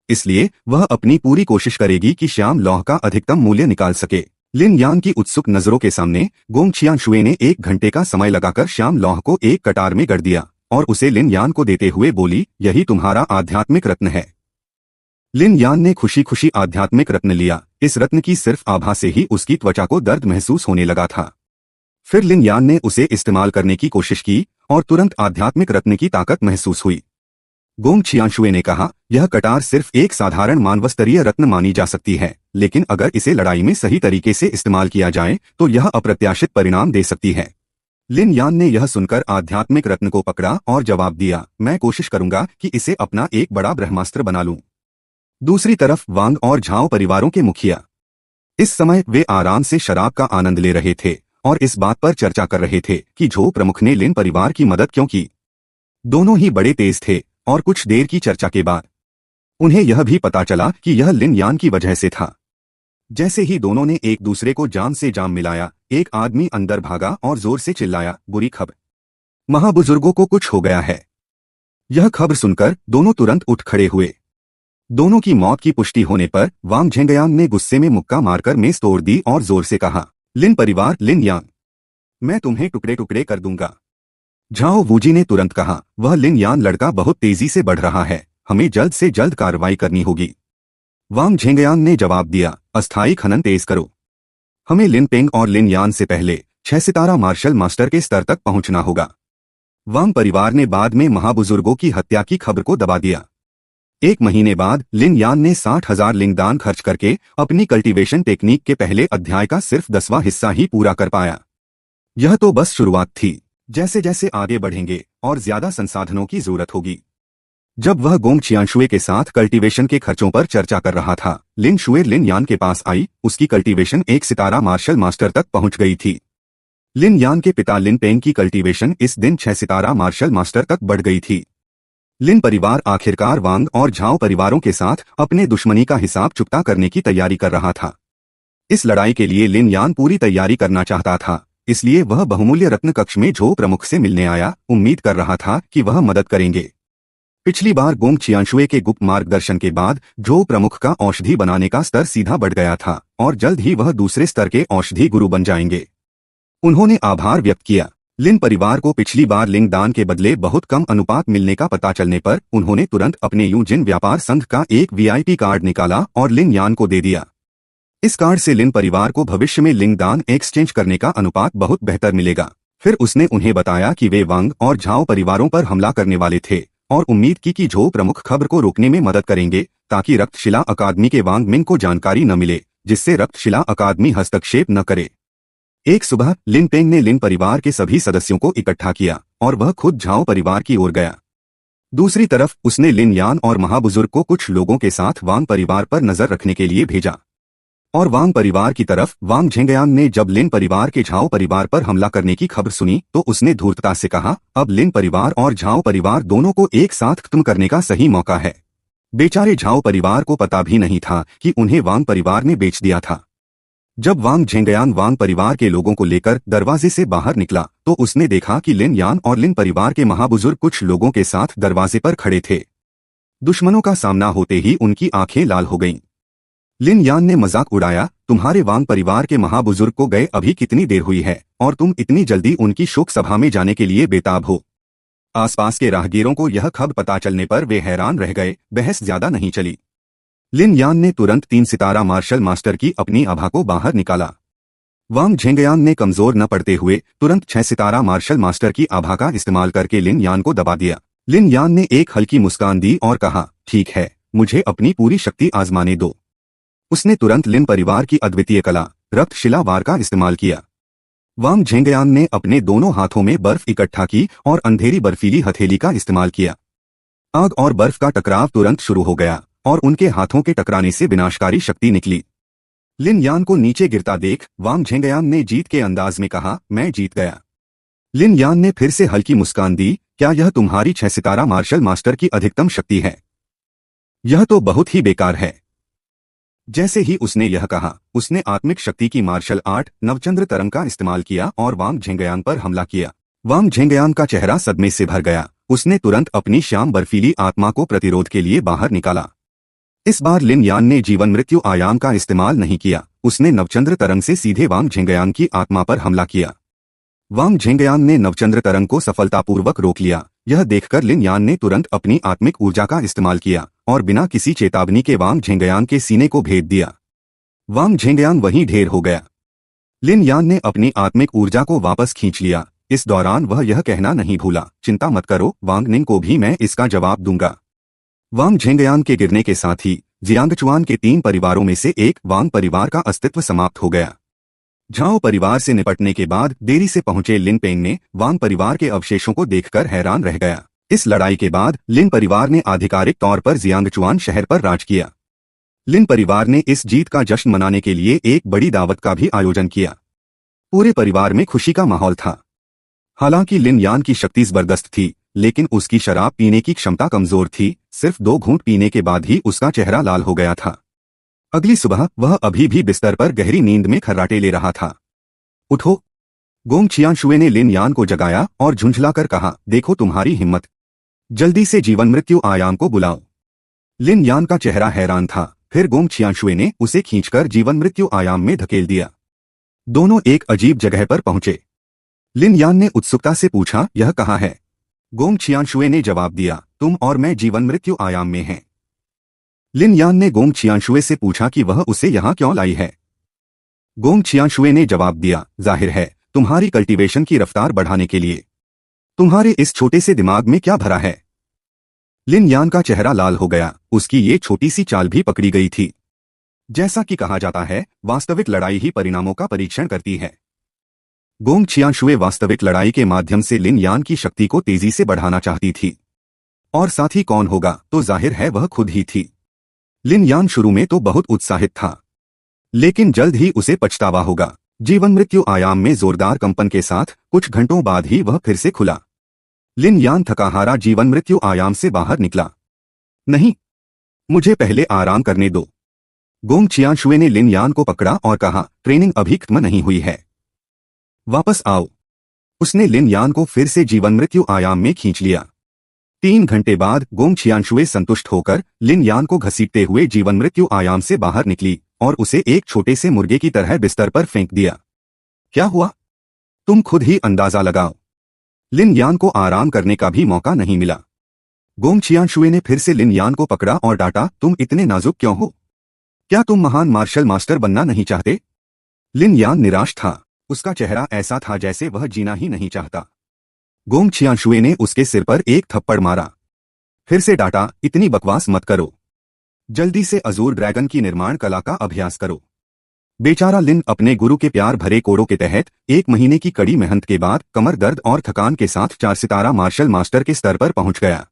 Speaker 1: इसलिए वह अपनी पूरी कोशिश करेगी कि श्याम लौह का अधिकतम मूल्य निकाल सके। लिन यान की उत्सुक नजरों के सामने गोंग छियांशुए ने 1 घंटे का समय लगाकर श्याम लौह को एक कटार में गढ़ दिया और उसे लिन यान को देते हुए बोली, यही तुम्हारा आध्यात्मिक रत्न है। लिन यान ने खुशी खुशी आध्यात्मिक रत्न लिया। इस रत्न की सिर्फ आभा से ही उसकी त्वचा को दर्द महसूस होने लगा था। फिर लिन यान ने उसे इस्तेमाल करने की कोशिश की और तुरंत आध्यात्मिक रत्न की ताकत महसूस हुई। गोंग छियांशुए ने कहा, यह कटार सिर्फ एक साधारण मानवस्तरीय रत्न मानी जा सकती है, लेकिन अगर इसे लड़ाई में सही तरीके से इस्तेमाल किया जाए तो यह अप्रत्याशित परिणाम दे सकती है। लिन यान ने यह सुनकर आध्यात्मिक रत्न को पकड़ा और जवाब दिया, मैं कोशिश करूंगा कि इसे अपना एक बड़ा ब्रह्मास्त्र बना लूं। दूसरी तरफ वांग और झाओ परिवारों के मुखिया इस समय वे आराम से शराब का आनंद ले रहे थे और इस बात पर चर्चा कर रहे थे कि झो प्रमुख ने लिन परिवार की मदद क्यों की। दोनों ही बड़े तेज थे और कुछ देर की चर्चा के बाद उन्हें यह भी पता चला कि यह लिन यान की वजह से था। जैसे ही दोनों ने एक दूसरे को जान से जाम मिलाया, एक आदमी अंदर भागा और जोर से चिल्लाया, बुरी खबर, महाबुजुर्गों को कुछ हो गया है। यह खबर सुनकर दोनों तुरंत उठ खड़े हुए। दोनों की मौत की पुष्टि होने पर वांग झेंगयांग ने गुस्से में मुक्का मारकर मेज तोड़ दी और जोर से कहा, लिन परिवार, लिन यांग, मैं तुम्हें टुकड़े टुकड़े कर दूंगा। झाओ वूजी ने तुरंत कहा, वह लिन यान लड़का बहुत तेजी से बढ़ रहा है, हमें जल्द से जल्द कार्रवाई करनी होगी। वांग झेंगयांग ने जवाब दिया, अस्थायी खनन तेज करो। हमें लिन पेंग और लिन यान से पहले 6 सितारा मार्शल मास्टर के स्तर तक पहुंचना होगा। वांग परिवार ने बाद में महाबुजुर्गों की हत्या की खबर को दबा दिया। 1 महीने बाद लिन यान ने 60,000 लिंगदान खर्च करके अपनी कल्टीवेशन टेक्निक के पहले अध्याय का सिर्फ 10वां हिस्सा ही पूरा कर पाया। यह तो बस शुरुआत थी। जैसे जैसे आगे बढ़ेंगे और ज्यादा संसाधनों की जरूरत होगी। जब वह गोंग छियांशुए के साथ कल्टीवेशन के खर्चों पर चर्चा कर रहा था, लिन शुए लिन यान के पास आई। उसकी कल्टीवेशन 1 सितारा मार्शल मास्टर तक पहुंच गई थी। लिन यान के पिता लिन पेंग की कल्टीवेशन इस दिन 6 सितारा मार्शल मास्टर तक बढ़ गई थी। लिन परिवार आखिरकार वांग और झाओ परिवारों के साथ अपने दुश्मनी का हिसाब चुकता करने की तैयारी कर रहा था। इस लड़ाई के लिए लिन यान पूरी तैयारी करना चाहता था, इसलिए वह बहुमूल्य रत्न कक्ष में झो प्रमुख से मिलने आया, उम्मीद कर रहा था कि वह मदद करेंगे। पिछली बार गोंग छियांशुए के गुप्त मार्गदर्शन के बाद झो प्रमुख का औषधि बनाने का स्तर सीधा बढ़ गया था और जल्द ही वह दूसरे स्तर के औषधि गुरु बन जाएंगे। उन्होंने आभार व्यक्त किया। लिन परिवार को पिछली बार लिंग दान के बदले बहुत कम अनुपात मिलने का पता चलने पर उन्होंने तुरंत अपने यूजिन व्यापार संघ का एक वीआईपी कार्ड निकाला और लिन यान को दे दिया। इस कार्ड से लिन परिवार को भविष्य में लिंग दान एक्सचेंज करने का अनुपात बहुत बेहतर मिलेगा। फिर उसने उन्हें बताया कि वे वांग और झाओ परिवारों पर हमला करने वाले थे और उम्मीद की कि झो प्रमुख खबर को रोकने में मदद करेंगे ताकि रक्तशिला अकादमी के वांग मिंग को जानकारी न मिले, जिससे रक्तशिला अकादमी हस्तक्षेप न करे। एक सुबह लिन पेंग ने लिन परिवार के सभी सदस्यों को इकट्ठा किया और वह खुद झाओ परिवार की ओर गया। दूसरी तरफ उसने लिन यान और महाबुजुर्ग को कुछ लोगों के साथ वांग परिवार पर नजर रखने के लिए भेजा। और वांग परिवार की तरफ वांग झेंगयांग ने जब लिन परिवार के झाओ परिवार पर हमला करने की खबर सुनी तो उसने धूर्तता से कहा, अब लिन परिवार और झाओ परिवार दोनों को एक साथ खत्म करने का सही मौका है। बेचारे झाओ परिवार को पता भी नहीं था कि उन्हें वांग परिवार ने बेच दिया था। जब वांग झेंगयांग वांग परिवार के लोगों को लेकर दरवाजे से बाहर निकला तो उसने देखा कि लिन यान और लिन परिवार के महाबुजुर्ग कुछ लोगों के साथ दरवाजे पर खड़े थे। दुश्मनों का सामना होते ही उनकी आंखें लाल हो गईं। लिन यान ने मजाक उड़ाया, तुम्हारे वांग परिवार के महाबुजुर्ग को गए अभी कितनी देर हुई है और तुम इतनी जल्दी उनकी शोक सभा में जाने के लिए बेताब हो। आसपास के राहगीरों को यह खबर पता चलने पर वे हैरान रह गए। बहस ज्यादा नहीं चली। लिन यान ने तुरंत 3 सितारा मार्शल मास्टर की अपनी आभा को बाहर निकाला। वांग झेंगयांग ने कमजोर न पड़ते हुए तुरंत 6 सितारा मार्शल मास्टर की आभा का इस्तेमाल करके लिन यान को दबा दिया। लिन यान ने एक हल्की मुस्कान दी और कहा, ठीक है, मुझे अपनी पूरी शक्ति आजमाने दो। उसने तुरंत लिन परिवार की अद्वितीय कला रक्तशिला वार का इस्तेमाल किया। वांग झेंगयांग ने अपने दोनों हाथों में बर्फ इकट्ठा की और अंधेरी बर्फीली हथेली का इस्तेमाल किया। आग और बर्फ का टकराव तुरंत शुरू हो गया और उनके हाथों के टकराने से विनाशकारी शक्ति निकली। लिन यान को नीचे गिरता देख वांग झेंगयांग ने जीत के अंदाज में कहा, मैं जीत गया। लिन यान ने फिर से हल्की मुस्कान दी, क्या यह तुम्हारी 6 सितारा मार्शल मास्टर की अधिकतम शक्ति है? यह तो बहुत ही बेकार है। जैसे ही उसने यह कहा, उसने आत्मिक शक्ति की मार्शल आर्ट नवचंद्र तरंग का इस्तेमाल किया और वांग झेंगयांग पर हमला किया। वांग झेंगयांग का चेहरा सदमे से भर गया। उसने तुरंत अपनी श्याम बर्फीली आत्मा को प्रतिरोध के लिए बाहर निकाला। इस बार लिन यान ने जीवन मृत्यु आयाम का इस्तेमाल नहीं किया। उसने नवचंद्र तरंग से सीधे वांग झेंगयांग की आत्मा पर हमला किया। वांग झेंगयांग ने नवचंद्र तरंग को सफलतापूर्वक रोक लिया। यह देखकर लिन यान ने तुरंत अपनी आत्मिक ऊर्जा का इस्तेमाल किया और बिना किसी चेतावनी के वांग झेंगयांग के सीने को भेद दिया। वांग झेंगयांग वहीं ढेर हो गया। लिन यान ने अपनी आत्मिक ऊर्जा को वापस खींच लिया। इस दौरान वह यह कहना नहीं भूला, चिंता मत करो, वांग निंग को भी मैं इसका जवाब दूंगा। वांग झेंगयांग के गिरने के साथ ही जियांगचुआन के 3 परिवारों में से एक वांग परिवार का अस्तित्व समाप्त हो गया। झाओ परिवार से निपटने के बाद देरी से पहुंचे लिन पेंग ने वांग परिवार के अवशेषों को देखकर हैरान रह गया। इस लड़ाई के बाद लिन परिवार ने आधिकारिक तौर पर जियांगचुआन शहर पर राज किया। लिन परिवार ने इस जीत का जश्न मनाने के लिए एक बड़ी दावत का भी आयोजन किया। पूरे परिवार में खुशी का माहौल था। हालांकि लिन यान की शक्ति जबरदस्त थी, लेकिन उसकी शराब पीने की क्षमता कमजोर थी। सिर्फ 2 घूंट पीने के बाद ही उसका चेहरा लाल हो गया था। अगली सुबह वह अभी भी बिस्तर पर गहरी नींद में खर्राटे ले रहा था। उठो! गोंग छियानशुए ने लिन यान को जगाया और झुंझलाकर कहा, देखो तुम्हारी हिम्मत, जल्दी से जीवन मृत्यु आयाम को बुलाओ। लिन यान का चेहरा हैरान था। फिर गोंग छियानशुए ने उसे खींचकर जीवन मृत्यु आयाम में धकेल दिया। दोनों एक अजीब जगह पर पहुंचे। लिन यान ने उत्सुकता से पूछा, यह कहाँ है? गोंग छियानशुए ने जवाब दिया, तुम और मैं जीवन मृत्यु आयाम में हैं। लिन यान ने गोंग छियानशुए से पूछा कि वह उसे यहाँ क्यों लाई है। गोंग छियानशुए ने जवाब दिया, जाहिर है तुम्हारी कल्टीवेशन की रफ्तार बढ़ाने के लिए। तुम्हारे इस छोटे से दिमाग में क्या भरा है? लिन यान का चेहरा लाल हो गया। उसकी ये छोटी सी चाल भी पकड़ी गई थी। जैसा कि कहा जाता है, वास्तविक लड़ाई ही परिणामों का परीक्षण करती है। गोंग छियानशुए वास्तविक लड़ाई के माध्यम से लिन यान की शक्ति को तेजी से बढ़ाना चाहती थी। और साथ ही कौन होगा तो जाहिर है वह खुद ही थी। लिन यान शुरू में तो बहुत उत्साहित था, लेकिन जल्द ही उसे पछतावा होगा। जीवन मृत्यु आयाम में जोरदार कंपन के साथ कुछ घंटों बाद ही वह फिर से खुला। लिन यान थकाहारा जीवन मृत्यु आयाम से बाहर निकला। नहीं, मुझे पहले आराम करने दो। गोंग छियानशुए ने लिन यान को पकड़ा और कहा, ट्रेनिंग अभी खत्म नहीं हुई है, वापस आओ। उसने लिन यान को फिर से जीवन मृत्यु आयाम में खींच लिया। 3 घंटे बाद गोंग छियानशुए संतुष्ट होकर लिन यान को घसीटते हुए जीवन मृत्यु आयाम से बाहर निकली और उसे एक छोटे से मुर्गे की तरह बिस्तर पर फेंक दिया। क्या हुआ? तुम खुद ही अंदाजा लगाओ। लिन यान को आराम करने का भी मौका नहीं मिला। गोंग छियानशुए ने फिर से लिन यान को पकड़ा और डांटा, तुम इतने नाजुक क्यों हो? क्या तुम महान मार्शल मास्टर बनना नहीं चाहते? लिन यान निराश था। उसका चेहरा ऐसा था जैसे वह जीना ही नहीं चाहता। गोंग छियानशुए ने उसके सिर पर एक थप्पड़ मारा। फिर से डांटा, इतनी बकवास मत करो। जल्दी से अजूर ड्रैगन की निर्माण कला का अभ्यास करो। बेचारा लिन अपने गुरु के प्यार भरे कोड़ों के तहत 1 महीने की कड़ी मेहनत के बाद कमर दर्द और थकान के साथ 4 सितारा मार्शल मास्टर के स्तर पर पहुंच गया।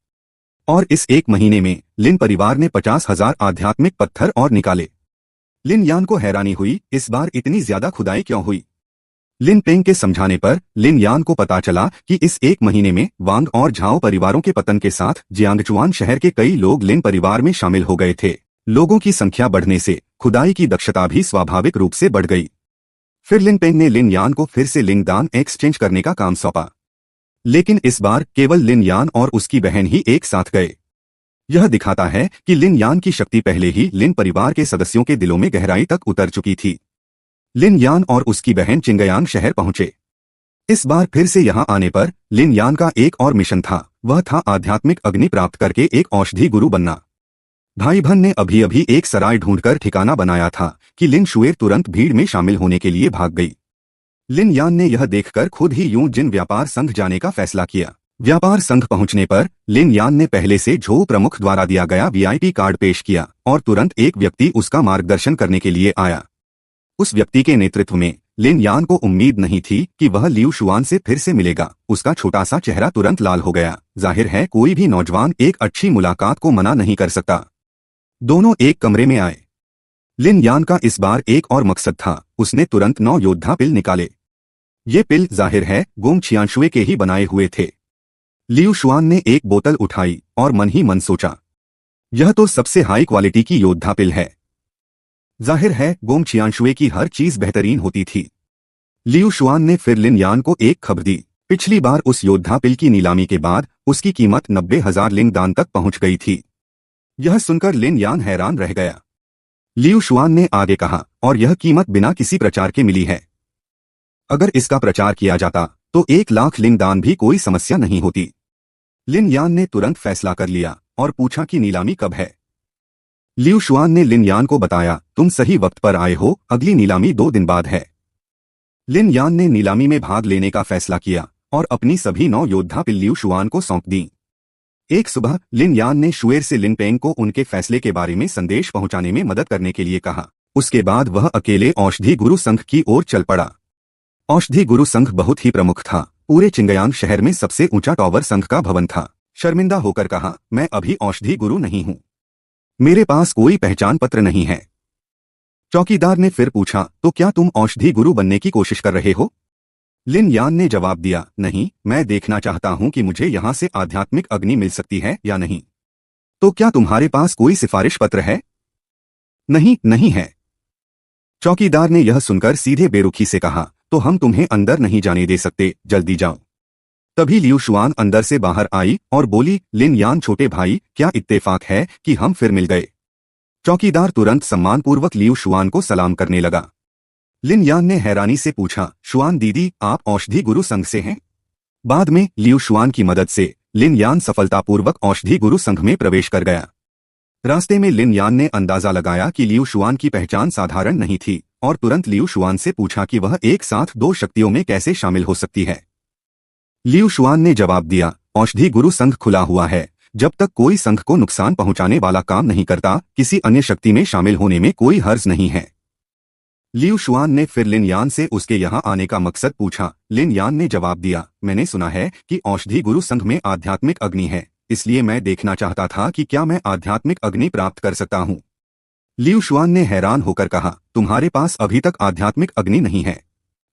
Speaker 1: और इस 1 महीने में लिन परिवार ने 50,000 आध्यात्मिक पत्थर और निकाले। लिन यान को हैरानी हुई, इस बार इतनी ज्यादा खुदाई क्यों हुई? लिन पेंग के समझाने पर लिन यान को पता चला कि इस 1 महीने में वांग और झाओ परिवारों के पतन के साथ जियांगचुआन शहर के कई लोग लिन परिवार में शामिल हो गए थे। लोगों की संख्या बढ़ने से खुदाई की दक्षता भी स्वाभाविक रूप से बढ़ गई। फिर लिन पेंग ने लिन यान को फिर से लिंगदान एक्सचेंज करने का काम सौंपा, लेकिन इस बार केवल लिन यान और उसकी बहन ही एक साथ गए। यह दिखाता है कि लिन यान की शक्ति पहले ही लिन परिवार के सदस्यों के दिलों में गहराई तक उतर चुकी थी। लिन यान और उसकी बहन चिंगयान शहर पहुंचे। इस बार फिर से यहां आने पर लिन यान का एक और मिशन था, वह था आध्यात्मिक अग्नि प्राप्त करके एक औषधि गुरु बनना। भाई भन ने अभी अभी एक सराय ढूंढकर ठिकाना बनाया था कि लिन शुएर तुरंत भीड़ में शामिल होने के लिए भाग गई। लिन यान ने यह देखकर खुद ही यूं जिन व्यापार संघ जाने का फैसला किया। व्यापार संघ पहुंचने पर लिन यान ने पहले से झोउ प्रमुख द्वारा दिया गया वीआईपी कार्ड पेश किया और तुरंत एक व्यक्ति उसका मार्गदर्शन करने के लिए आया। उस व्यक्ति के नेतृत्व में लिन यान को उम्मीद नहीं थी कि वह लियू शुआन से फिर से मिलेगा। उसका छोटा सा चेहरा तुरंत लाल हो गया। जाहिर है कोई भी नौजवान एक अच्छी मुलाकात को मना नहीं कर सकता। दोनों एक कमरे में आए। लिन यान का इस बार एक और मकसद था, उसने तुरंत 9 योद्धा पिल निकाले। ये पिल जाहिर है गोंग छियानशुए के ही बनाए हुए थे। लियू शुआन ने एक बोतल उठाई और मन ही मन सोचा, यह तो सबसे हाई क्वालिटी की योद्धा पिल है। जाहिर है गोंग छियानशुए की हर चीज बेहतरीन होती थी। लियू शुआन ने फिर लिन यान को एक खबर दी। पिछली बार उस योद्धा पिल की नीलामी के बाद उसकी कीमत 90,000 लिंगदान तक पहुंच गई थी। यह सुनकर लिन यान हैरान रह गया। लियू शुआन ने आगे कहा, और यह कीमत बिना किसी प्रचार के मिली है। अगर इसका प्रचार किया जाता तो 1 लाख लिंगदान भी कोई समस्या नहीं होती। लिन यान ने तुरंत फैसला कर लिया और पूछा कि नीलामी कब है। लियू शुआन ने लिन यान को बताया, तुम सही वक्त पर आए हो, अगली नीलामी 2 दिन बाद है। लिन यान ने नीलामी में भाग लेने का फैसला किया और अपनी सभी 9 योद्धा पिल लियू शुआन को सौंप दी। एक सुबह लिन यान ने शुएर से लिन पेंग को उनके फैसले के बारे में संदेश पहुंचाने में मदद करने के लिए कहा। उसके बाद वह अकेले औषधि गुरु संघ की ओर चल पड़ा। औषधि गुरु संघ बहुत ही प्रमुख था। पूरे चिंगयांग शहर में सबसे ऊंचा टॉवर संघ का भवन था। शर्मिंदा होकर कहा, मैं अभी औषधि गुरु नहीं हूं, मेरे पास कोई पहचान पत्र नहीं है। चौकीदार ने फिर पूछा, तो क्या तुम औषधि गुरु बनने की कोशिश कर रहे हो? लिन यान ने जवाब दिया, नहीं, मैं देखना चाहता हूं कि मुझे यहां से आध्यात्मिक अग्नि मिल सकती है या नहीं। तो क्या तुम्हारे पास कोई सिफारिश पत्र है? नहीं, नहीं है। चौकीदार ने यह सुनकर सीधे बेरुखी से कहा, तो हम तुम्हें अंदर नहीं जाने दे सकते, जल्दी जाओ। तभी लियू शुआन अंदर से बाहर आई और बोली, लिन यान छोटे भाई, क्या इत्तेफाक है कि हम फिर मिल गए। चौकीदार तुरंत सम्मानपूर्वक लियू शुआन को सलाम करने लगा। लिन यान ने हैरानी से पूछा, शुआन दीदी, आप औषधि गुरु संघ से हैं? बाद में लियू शुआन की मदद से लिन यान सफलतापूर्वक औषधि गुरु संघ में प्रवेश कर गया। रास्ते में लिन यान ने अंदाजा लगाया कि लियू शुआन की पहचान साधारण नहीं थी और तुरंत लियू शुआन से पूछा कि वह एक साथ दो शक्तियों में कैसे शामिल हो सकती है। लियू शुआन ने जवाब दिया, औषधि गुरु संघ खुला हुआ है। जब तक कोई संघ को नुकसान पहुंचाने वाला काम नहीं करता, किसी अन्य शक्ति में शामिल होने में कोई हर्ज नहीं है। लियू शुआन ने फिर लिन यान से उसके यहाँ आने का मकसद पूछा। लिन यान ने जवाब दिया, मैंने सुना है कि औषधि गुरु संघ में आध्यात्मिक अग्नि है, इसलिए मैं देखना चाहता था कि क्या मैं आध्यात्मिक अग्नि प्राप्त कर सकता हूँ। लियू शुआन ने हैरान होकर कहा, तुम्हारे पास अभी तक आध्यात्मिक अग्नि नहीं है।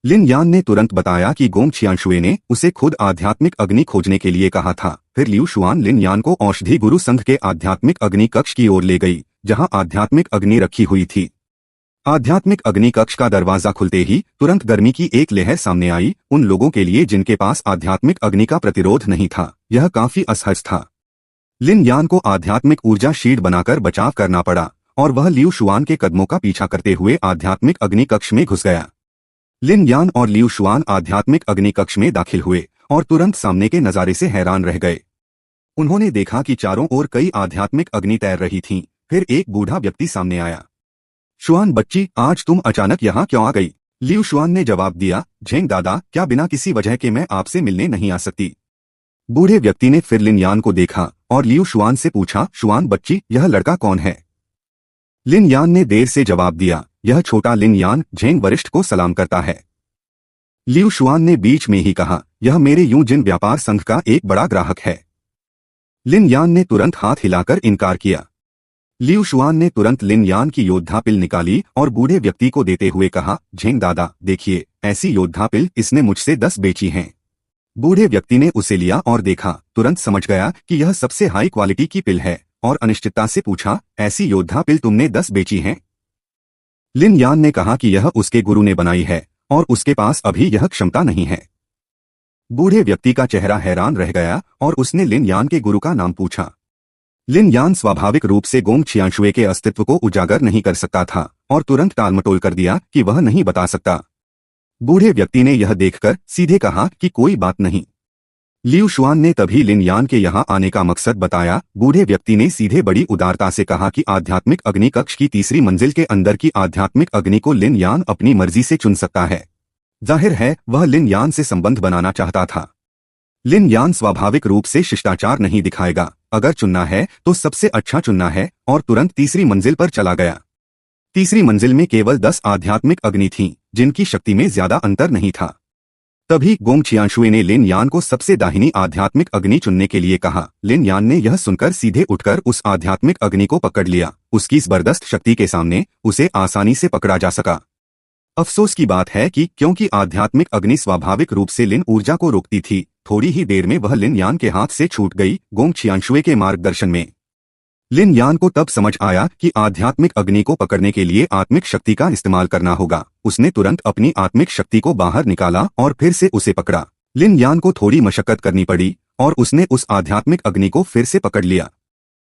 Speaker 1: लिन यान ने तुरंत बताया कि गोंग छियांशुए ने उसे खुद आध्यात्मिक अग्नि खोजने के लिए कहा था। फिर लियू शुआन लिन यान को औषधि गुरु संघ के आध्यात्मिक अग्नि कक्ष की ओर ले गई, जहां आध्यात्मिक अग्नि रखी हुई थी। आध्यात्मिक अग्नि कक्ष का दरवाजा खुलते ही तुरंत गर्मी की एक लहर सामने आई, उन लोगों के लिए जिनके पास आध्यात्मिक अग्नि का प्रतिरोध नहीं था। यह काफी असहज था। लिन यान को आध्यात्मिक ऊर्जा शील्ड बनाकर बचाव करना पड़ा और वह लियू शुआन के कदमों का पीछा करते हुए आध्यात्मिक अग्नि कक्ष में घुस गया। लिन यान और लियू शुआन आध्यात्मिक अग्नि कक्ष में दाखिल हुए और तुरंत सामने के नजारे से हैरान रह गए। उन्होंने देखा कि चारों ओर कई आध्यात्मिक अग्नि तैर रही थीं। फिर एक बूढ़ा व्यक्ति सामने आया। शुआन बच्ची, आज तुम अचानक यहाँ क्यों आ गई? लियू शुआन ने जवाब दिया, झेंग दादा, क्या बिना किसी वजह के मैं आपसे मिलने नहीं आ सकती? बूढ़े व्यक्ति ने फिर लिन यान को देखा और लियू शुआन से पूछा, शुआन बच्ची, यह लड़का कौन है? लिन यान ने देर से जवाब दिया, यह छोटा लिन यान झेंग वरिष्ठ को सलाम करता है। लियू शुआन ने बीच में ही कहा, यह मेरे यूं जिन व्यापार संघ का एक बड़ा ग्राहक है। लिन यान ने तुरंत हाथ हिलाकर इनकार किया। लियू शुआन ने तुरंत लिन यान की योद्धा पिल निकाली और बूढ़े व्यक्ति को देते हुए कहा, झेंग दादा, देखिए, ऐसी योद्धा पिल इसने मुझसे 10 बेची हैं। बूढ़े व्यक्ति ने उसे लिया और देखा, तुरंत समझ गया कि यह सबसे हाई क्वालिटी की पिल है और अनिश्चितता से पूछा, ऐसी योद्धा पिल तुमने 10 बेची हैं? लिन यान ने कहा कि यह उसके गुरु ने बनाई है और उसके पास अभी यह क्षमता नहीं है। बूढ़े व्यक्ति का चेहरा हैरान रह गया और उसने लिन यान के गुरु का नाम पूछा। लिन यान स्वाभाविक रूप से गोंग छियांशुए के अस्तित्व को उजागर नहीं कर सकता था और तुरंत टालमटोल कर दिया कि वह नहीं बता सकता। बूढ़े व्यक्ति ने यह देखकर सीधे कहा कि कोई बात नहीं। लियू शुआन ने तभी लिन यान के यहाँ आने का मकसद बताया। बूढ़े व्यक्ति ने सीधे बड़ी उदारता से कहा कि आध्यात्मिक अग्नि कक्ष की तीसरी मंजिल के अंदर की आध्यात्मिक अग्नि को लिन यान अपनी मर्जी से चुन सकता है। जाहिर है वह लिन यान से संबंध बनाना चाहता था। लिन यान स्वाभाविक रूप से शिष्टाचार नहीं दिखाएगा, अगर चुनना है तो सबसे अच्छा चुनना है, और तुरंत तीसरी मंजिल पर चला गया। तीसरी मंजिल में केवल 10 आध्यात्मिक अग्नि थीं, जिनकी शक्ति में ज्यादा अंतर नहीं था। तभी गोंग छियांशुए ने लिन यान को सबसे दाहिनी आध्यात्मिक अग्नि चुनने के लिए कहा। लिन यान ने यह सुनकर सीधे उठकर उस आध्यात्मिक अग्नि को पकड़ लिया। उसकी जबरदस्त शक्ति के सामने उसे आसानी से पकड़ा जा सका। अफसोस की बात है कि क्योंकि आध्यात्मिक अग्नि स्वाभाविक रूप से लिन ऊर्जा को रोकती थी, थोड़ी ही देर में वह लिन यान के हाथ से छूट गई। गोंग छियांशुए के मार्गदर्शन में लिन यान को तब समझ आया कि आध्यात्मिक अग्नि को पकड़ने के लिए आत्मिक शक्ति का इस्तेमाल करना होगा। उसने तुरंत अपनी आत्मिक शक्ति को बाहर निकाला और फिर से उसे पकड़ा। लिन यान को थोड़ी मशक्कत करनी पड़ी और उसने उस आध्यात्मिक अग्नि को फिर से पकड़ लिया।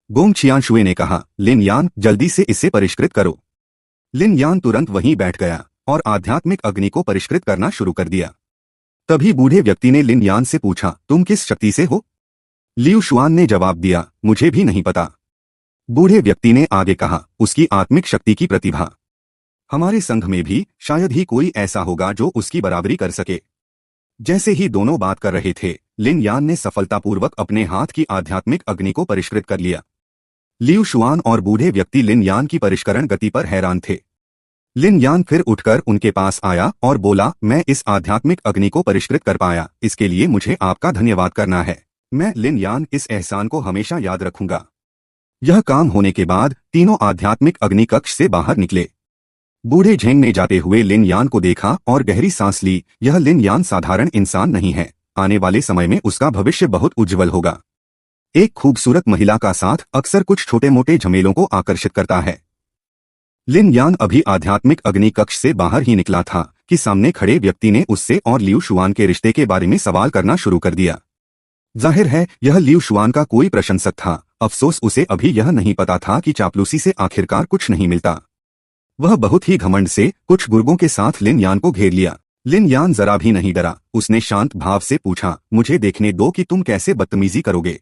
Speaker 1: गोंग छियांशुए ने कहा, लिन यान, जल्दी से इसे परिष्कृत करो। लिन यान तुरंत वहीं बैठ गया और आध्यात्मिक अग्नि को परिष्कृत करना शुरू कर दिया। तभी बूढ़े व्यक्ति ने लिन यान से पूछा, तुम किस शक्ति से हो? लियू शुआन ने जवाब दिया, मुझे भी नहीं पता। बूढ़े व्यक्ति ने आगे कहा, उसकी आत्मिक शक्ति की प्रतिभा। हमारे संघ में भी शायद ही कोई ऐसा होगा जो उसकी बराबरी कर सके। जैसे ही दोनों बात कर रहे थे, लिन यान ने सफलतापूर्वक अपने हाथ की आध्यात्मिक अग्नि को परिष्कृत कर लिया। लियू शुआन और बूढ़े व्यक्ति लिन यान की परिष्करण गति पर हैरान थे। लिन यान फिर उठकर उनके पास आया और बोला, मैं इस आध्यात्मिक अग्नि को परिष्कृत कर पाया, इसके लिए मुझे आपका धन्यवाद करना है। मैं लिन यान इस एहसान को हमेशा याद रखूंगा। यह काम होने के बाद तीनों आध्यात्मिक अग्नि कक्ष से बाहर निकले। बूढ़े झेंग ने जाते हुए लिन यान को देखा और गहरी सांस ली। यह लिन यान साधारण इंसान नहीं है, आने वाले समय में उसका भविष्य बहुत उज्जवल होगा। एक खूबसूरत महिला का साथ अक्सर कुछ छोटे मोटे झमेलों को आकर्षित करता है। लिन यान अभी आध्यात्मिक अग्नि कक्ष से बाहर ही निकला था कि सामने खड़े व्यक्ति ने उससे और लियू शुआन के रिश्ते के बारे में सवाल करना शुरू कर दिया। जाहिर है यह लियू शुआन का कोई प्रशंसक था। अफसोस उसे अभी यह नहीं पता था कि चापलूसी से आखिरकार कुछ नहीं मिलता। वह बहुत ही घमंड से कुछ गुर्गों के साथ लिन यान को घेर लिया। लिन यान जरा भी नहीं डरा। उसने शांत भाव से पूछा, मुझे देखने दो कि तुम कैसे बदतमीजी करोगे।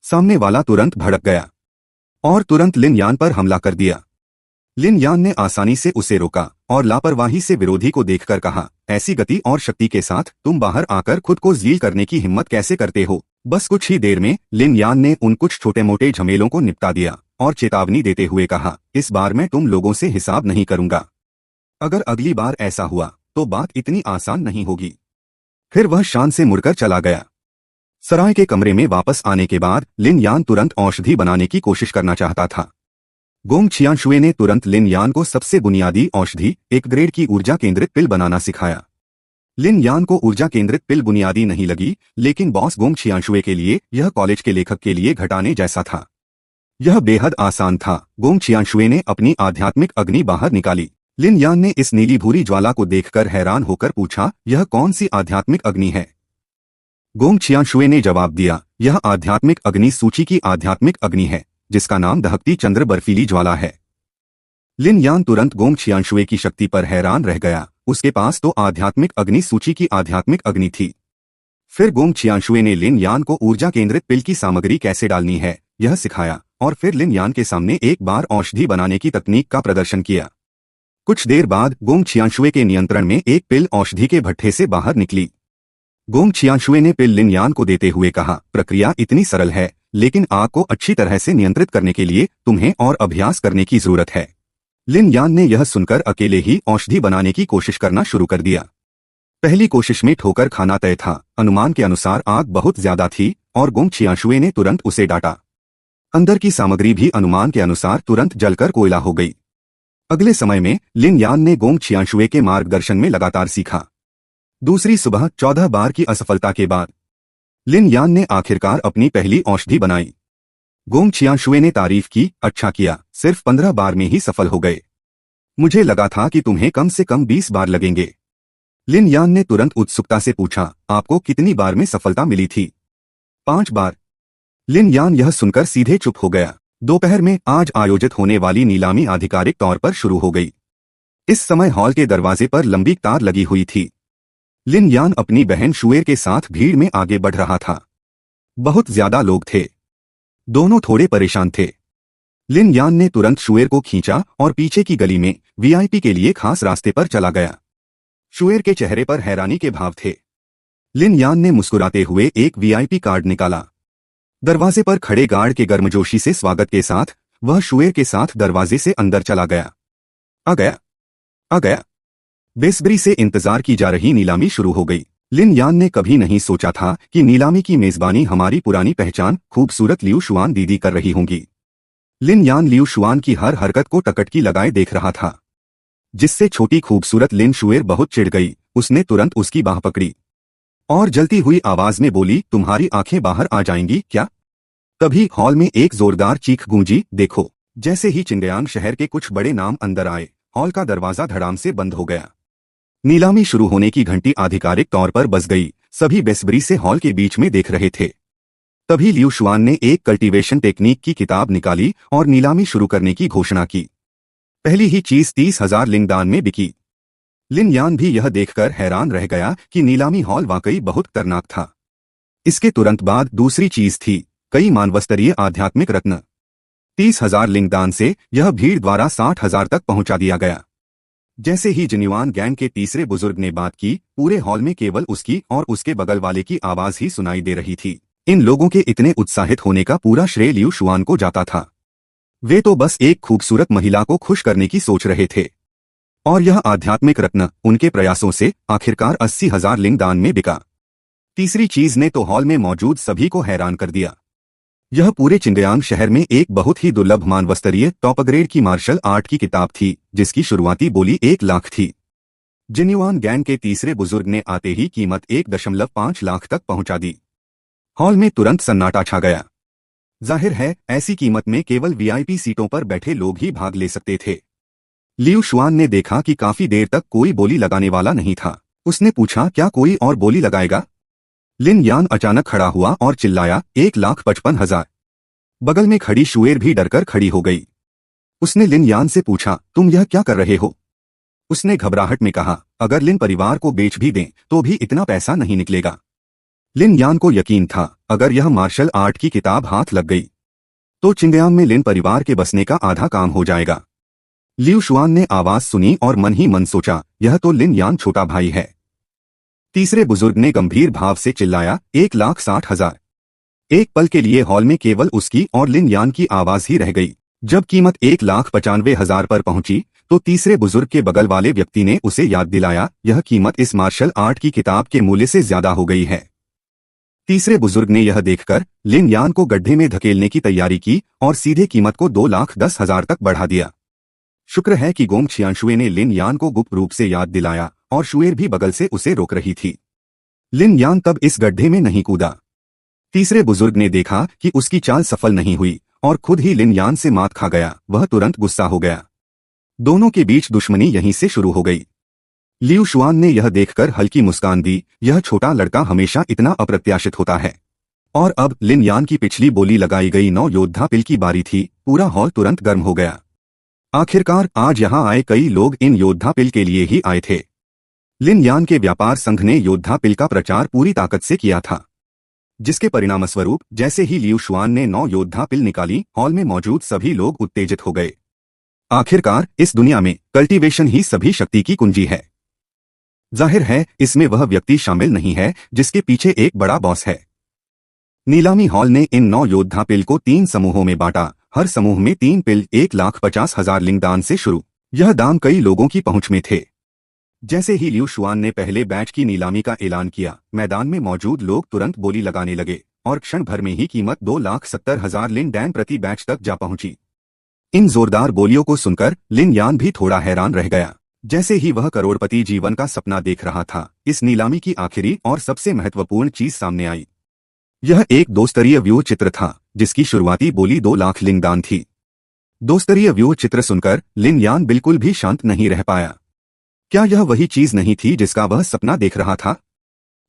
Speaker 1: सामने वाला तुरंत भड़क गया और तुरंत लिन यान पर हमला कर दिया। लिन यान ने आसानी से उसे रोका और लापरवाही से विरोधी को देखकर कहा, ऐसी गति और शक्ति के साथ तुम बाहर आकर खुद को ज़लील करने की हिम्मत कैसे करते हो। बस कुछ ही देर में लिन यान ने उन कुछ छोटे मोटे झमेलों को निपटा दिया और चेतावनी देते हुए कहा, इस बार मैं तुम लोगों से हिसाब नहीं करूंगा। अगर अगली बार ऐसा हुआ तो बात इतनी आसान नहीं होगी। फिर वह शान से मुड़कर चला गया। सराय के कमरे में वापस आने के बाद लिन यान तुरंत औषधि बनाने की कोशिश करना चाहता था। गोंग छियांशुए ने तुरंत लिन यान को सबसे बुनियादी औषधि, एक ग्रेड की ऊर्जा केंद्रित पिल बनाना सिखाया। लिन यान को ऊर्जा केंद्रित पिल बुनियादी नहीं लगी, लेकिन बॉस गोंग छियांशुए के लिए यह कॉलेज के लेखक के लिए घटाने जैसा था। यह बेहद आसान था। गोंग छियांशुए ने अपनी आध्यात्मिक अग्नि बाहर निकाली। लिन यान ने इस नीली भूरी ज्वाला को देखकर हैरान होकर पूछा, यह कौन सी आध्यात्मिक अग्नि है। गोंग छियांशुए ने जवाब दिया, यह आध्यात्मिक अग्नि सूची की आध्यात्मिक अग्नि है, जिसका नाम दहकती चंद्र बर्फीली ज्वाला है। लिन यान तुरंत गोंग छियांशुए की शक्ति पर हैरान रह गया। उसके पास तो आध्यात्मिक अग्नि सूची की आध्यात्मिक अग्नि थी। फिर गोंग छियांशुए ने लिन यान को ऊर्जा केंद्रित पिल की सामग्री कैसे डालनी है यह सिखाया और फिर लिन यान के सामने एक बार औषधि बनाने की तकनीक का प्रदर्शन किया। कुछ देर बाद गोंग छियांशुए के नियंत्रण में एक पिल औषधि के भट्ठे से बाहर निकली। गोंग छियांशुए ने पिल लिन यान को देते हुए कहा, प्रक्रिया इतनी सरल है, लेकिन आग को अच्छी तरह से नियंत्रित करने के लिए तुम्हें और अभ्यास करने की जरूरत है। लिन यान ने यह सुनकर अकेले ही औषधि बनाने की कोशिश करना शुरू कर दिया। पहली कोशिश में ठोकर खाना तय था। अनुमान के अनुसार आग बहुत ज्यादा थी और गोंग छियांशुए ने तुरंत उसे डांटा। अंदर की सामग्री भी अनुमान के अनुसार तुरंत जलकर कोयला हो गई। अगले समय में लिन यान ने गोंग छियांशुए के मार्गदर्शन में लगातार सीखा। दूसरी सुबह 14 बार की असफलता के बाद लिन यान ने आखिरकार अपनी पहली औषधि बनाई। गोंग छियांशुए ने तारीफ की, अच्छा किया, सिर्फ 15 बार में ही सफल हो गए। मुझे लगा था कि तुम्हें कम से कम 20 बार लगेंगे। लिन यान ने तुरंत उत्सुकता से पूछा, आपको कितनी बार में सफलता मिली थी। 5 बार। लिन यान यह सुनकर सीधे चुप हो गया। दोपहर में आज आयोजित होने वाली नीलामी आधिकारिक तौर पर शुरू हो गई। इस समय हॉल के दरवाजे पर लंबी कतार लगी हुई थी। लिन यान अपनी बहन शुएर के साथ भीड़ में आगे बढ़ रहा था। बहुत ज्यादा लोग थे। दोनों थोड़े परेशान थे। लिन यान ने तुरंत शुएर को खींचा और पीछे की गली में वीआईपी के लिए खास रास्ते पर चला गया। शुएर के चेहरे पर हैरानी के भाव थे। लिन यान ने मुस्कुराते हुए एक वीआईपी कार्ड निकाला। दरवाजे पर खड़े गार्ड के गर्मजोशी से स्वागत के साथ वह शुएर के साथ दरवाजे से अंदर चला गया। आ गया। बेसब्री से इंतजार की जा रही नीलामी शुरू हो गई। लिन यान ने कभी नहीं सोचा था कि नीलामी की मेजबानी हमारी पुरानी पहचान खूबसूरत लियू शुआन दीदी कर रही होंगी। लिन यान लियू शुआन की हर हरकत को टकटकी लगाए देख रहा था, जिससे छोटी खूबसूरत लिन शुएर बहुत चिढ़ गई। उसने तुरंत उसकी बाह पकड़ी और जलती हुई आवाज में बोली, तुम्हारी आंखें बाहर आ जाएंगी क्या। तभी हॉल में एक जोरदार चीख गूंजी। देखो, जैसे ही चिंगयांग शहर के कुछ बड़े नाम अंदर आए, हॉल का दरवाजा धड़ाम से बंद हो गया। नीलामी शुरू होने की घंटी आधिकारिक तौर पर बज गई। सभी बेसब्री से हॉल के बीच में देख रहे थे। तभी लियू शुआन ने एक कल्टीवेशन टेक्निक की किताब निकाली और नीलामी शुरू करने की घोषणा की। पहली ही चीज 30,000 लिंगदान में बिकी। लिन यान भी यह देखकर हैरान रह गया कि नीलामी हॉल वाकई बहुत खतरनाक था। इसके तुरंत बाद दूसरी चीज थी कई मानवस्तरीय आध्यात्मिक रत्न। 30,000 लिंगदान से यह भीड़ द्वारा 60,000 तक पहुंचा दिया गया। जैसे ही जिन्युआन गैंग के तीसरे बुजुर्ग ने बात की, पूरे हॉल में केवल उसकी और उसके बगल वाले की आवाज ही सुनाई दे रही थी। इन लोगों के इतने उत्साहित होने का पूरा श्रेय लियू शुआन को जाता था। वे तो बस एक खूबसूरत महिला को खुश करने की सोच रहे थे और यह आध्यात्मिक रत्न उनके प्रयासों से आखिरकार 80,000 लिंगदान में बिका। तीसरी चीज ने तो हॉल में मौजूद सभी को हैरान कर दिया। यह पूरे चिंगयांग शहर में एक बहुत ही दुर्लभ मानवस्तरीय टॉप ग्रेड की मार्शल आर्ट की किताब थी, जिसकी शुरुआती बोली 1 लाख थी। जिन्युआन गैंग के तीसरे बुजुर्ग ने आते ही कीमत 1.5 लाख तक पहुंचा दी। हॉल में तुरंत सन्नाटा छा गया। जाहिर है ऐसी कीमत में केवल वीआईपी सीटों पर बैठे लोग ही भाग ले सकते थे। लियू शुआन ने देखा कि काफी देर तक कोई बोली लगाने वाला नहीं था। उसने पूछा, क्या कोई और बोली लगाएगा? लिन यान अचानक खड़ा हुआ और चिल्लाया, 1,55,000। बगल में खड़ी शुएर भी डरकर खड़ी हो गई। उसने लिन यान से पूछा, तुम यह क्या कर रहे हो? उसने घबराहट में कहा, अगर लिन परिवार को बेच भी दें तो भी इतना पैसा नहीं निकलेगा। लिन यान को यकीन था, अगर यह मार्शल आर्ट की किताब हाथ लग गई तो चिंगयाम में लिन परिवार के बसने का आधा काम हो जाएगा। लियू शुआन ने आवाज सुनी और मन ही मन सोचा, यह तो लिन यान छोटा भाई है। तीसरे बुजुर्ग ने गंभीर भाव से चिल्लाया, 1,60,000। एक पल के लिए हॉल में केवल उसकी और लिन यान की आवाज ही रह गई। जब कीमत 1,95,000 पर पहुंची तो तीसरे बुजुर्ग के बगल वाले व्यक्ति ने उसे याद दिलाया, यह कीमत इस मार्शल आर्ट की किताब के मूल्य से ज्यादा हो गई है। तीसरे बुजुर्ग ने यह देखकर लिन यान को गड्ढे में धकेलने की तैयारी की और सीधे कीमत को 2,10,000 तक बढ़ा दिया। शुक्र है कि गोंग छियांशुए ने लिन यान को गुप्त रूप से याद दिलाया और शुएर भी बगल से उसे रोक रही थी। लिन यान तब इस गड्ढे में नहीं कूदा। तीसरे बुजुर्ग ने देखा कि उसकी चाल सफल नहीं हुई और खुद ही लिन यान से मात खा गया। वह तुरंत गुस्सा हो गया। दोनों के बीच दुश्मनी यहीं से शुरू हो गई। लियू शुआन ने यह देखकर हल्की मुस्कान दी, यह छोटा लड़का हमेशा इतना अप्रत्याशित होता है। और अब लिन यान की पिछली बोली लगाई गई 9 योद्धा पिल की बारी थी। पूरा हॉल तुरंत गर्म हो गया। आखिरकार आज यहाँ आए कई लोग इन योद्धा पिल के लिए ही आए थे। लिन यान के व्यापार संघ ने योद्धा पिल का प्रचार पूरी ताकत से किया था, जिसके परिणामस्वरूप जैसे ही लियू शुआन ने 9 योद्धा पिल निकाली, हॉल में मौजूद सभी लोग उत्तेजित हो गए। आखिरकार इस दुनिया में कल्टीवेशन ही सभी शक्ति की कुंजी है। जाहिर है इसमें वह व्यक्ति शामिल नहीं है जिसके पीछे एक बड़ा बॉस है। नीलामी हॉल ने इन 9 योद्धा पिल को 3 समूहों में बांटा। हर समूह में 3 पिल 1,50,000 लिंग दान से शुरू। यह दाम कई लोगों की पहुंच में थे। जैसे ही लियू शुआन ने पहले बैच की नीलामी का ऐलान किया, मैदान में मौजूद लोग तुरंत बोली लगाने लगे और क्षण भर में ही कीमत 2,70,000 लिन डैन प्रति बैच तक जा पहुंची। इन जोरदार बोलियों को सुनकर लिन यान भी थोड़ा हैरान रह गया। जैसे ही वह करोड़पति जीवन का सपना देख रहा था, इस नीलामी की आखिरी और सबसे महत्वपूर्ण चीज सामने आई। यह एक 2 स्तरीय व्यू चित्र था जिसकी शुरुआती बोली 2 लाख लिंग दान थी। 2 स्तरीय व्यू चित्र सुनकर लिन यान बिल्कुल भी शांत नहीं रह पाया। क्या यह वही चीज नहीं थी जिसका वह सपना देख रहा था?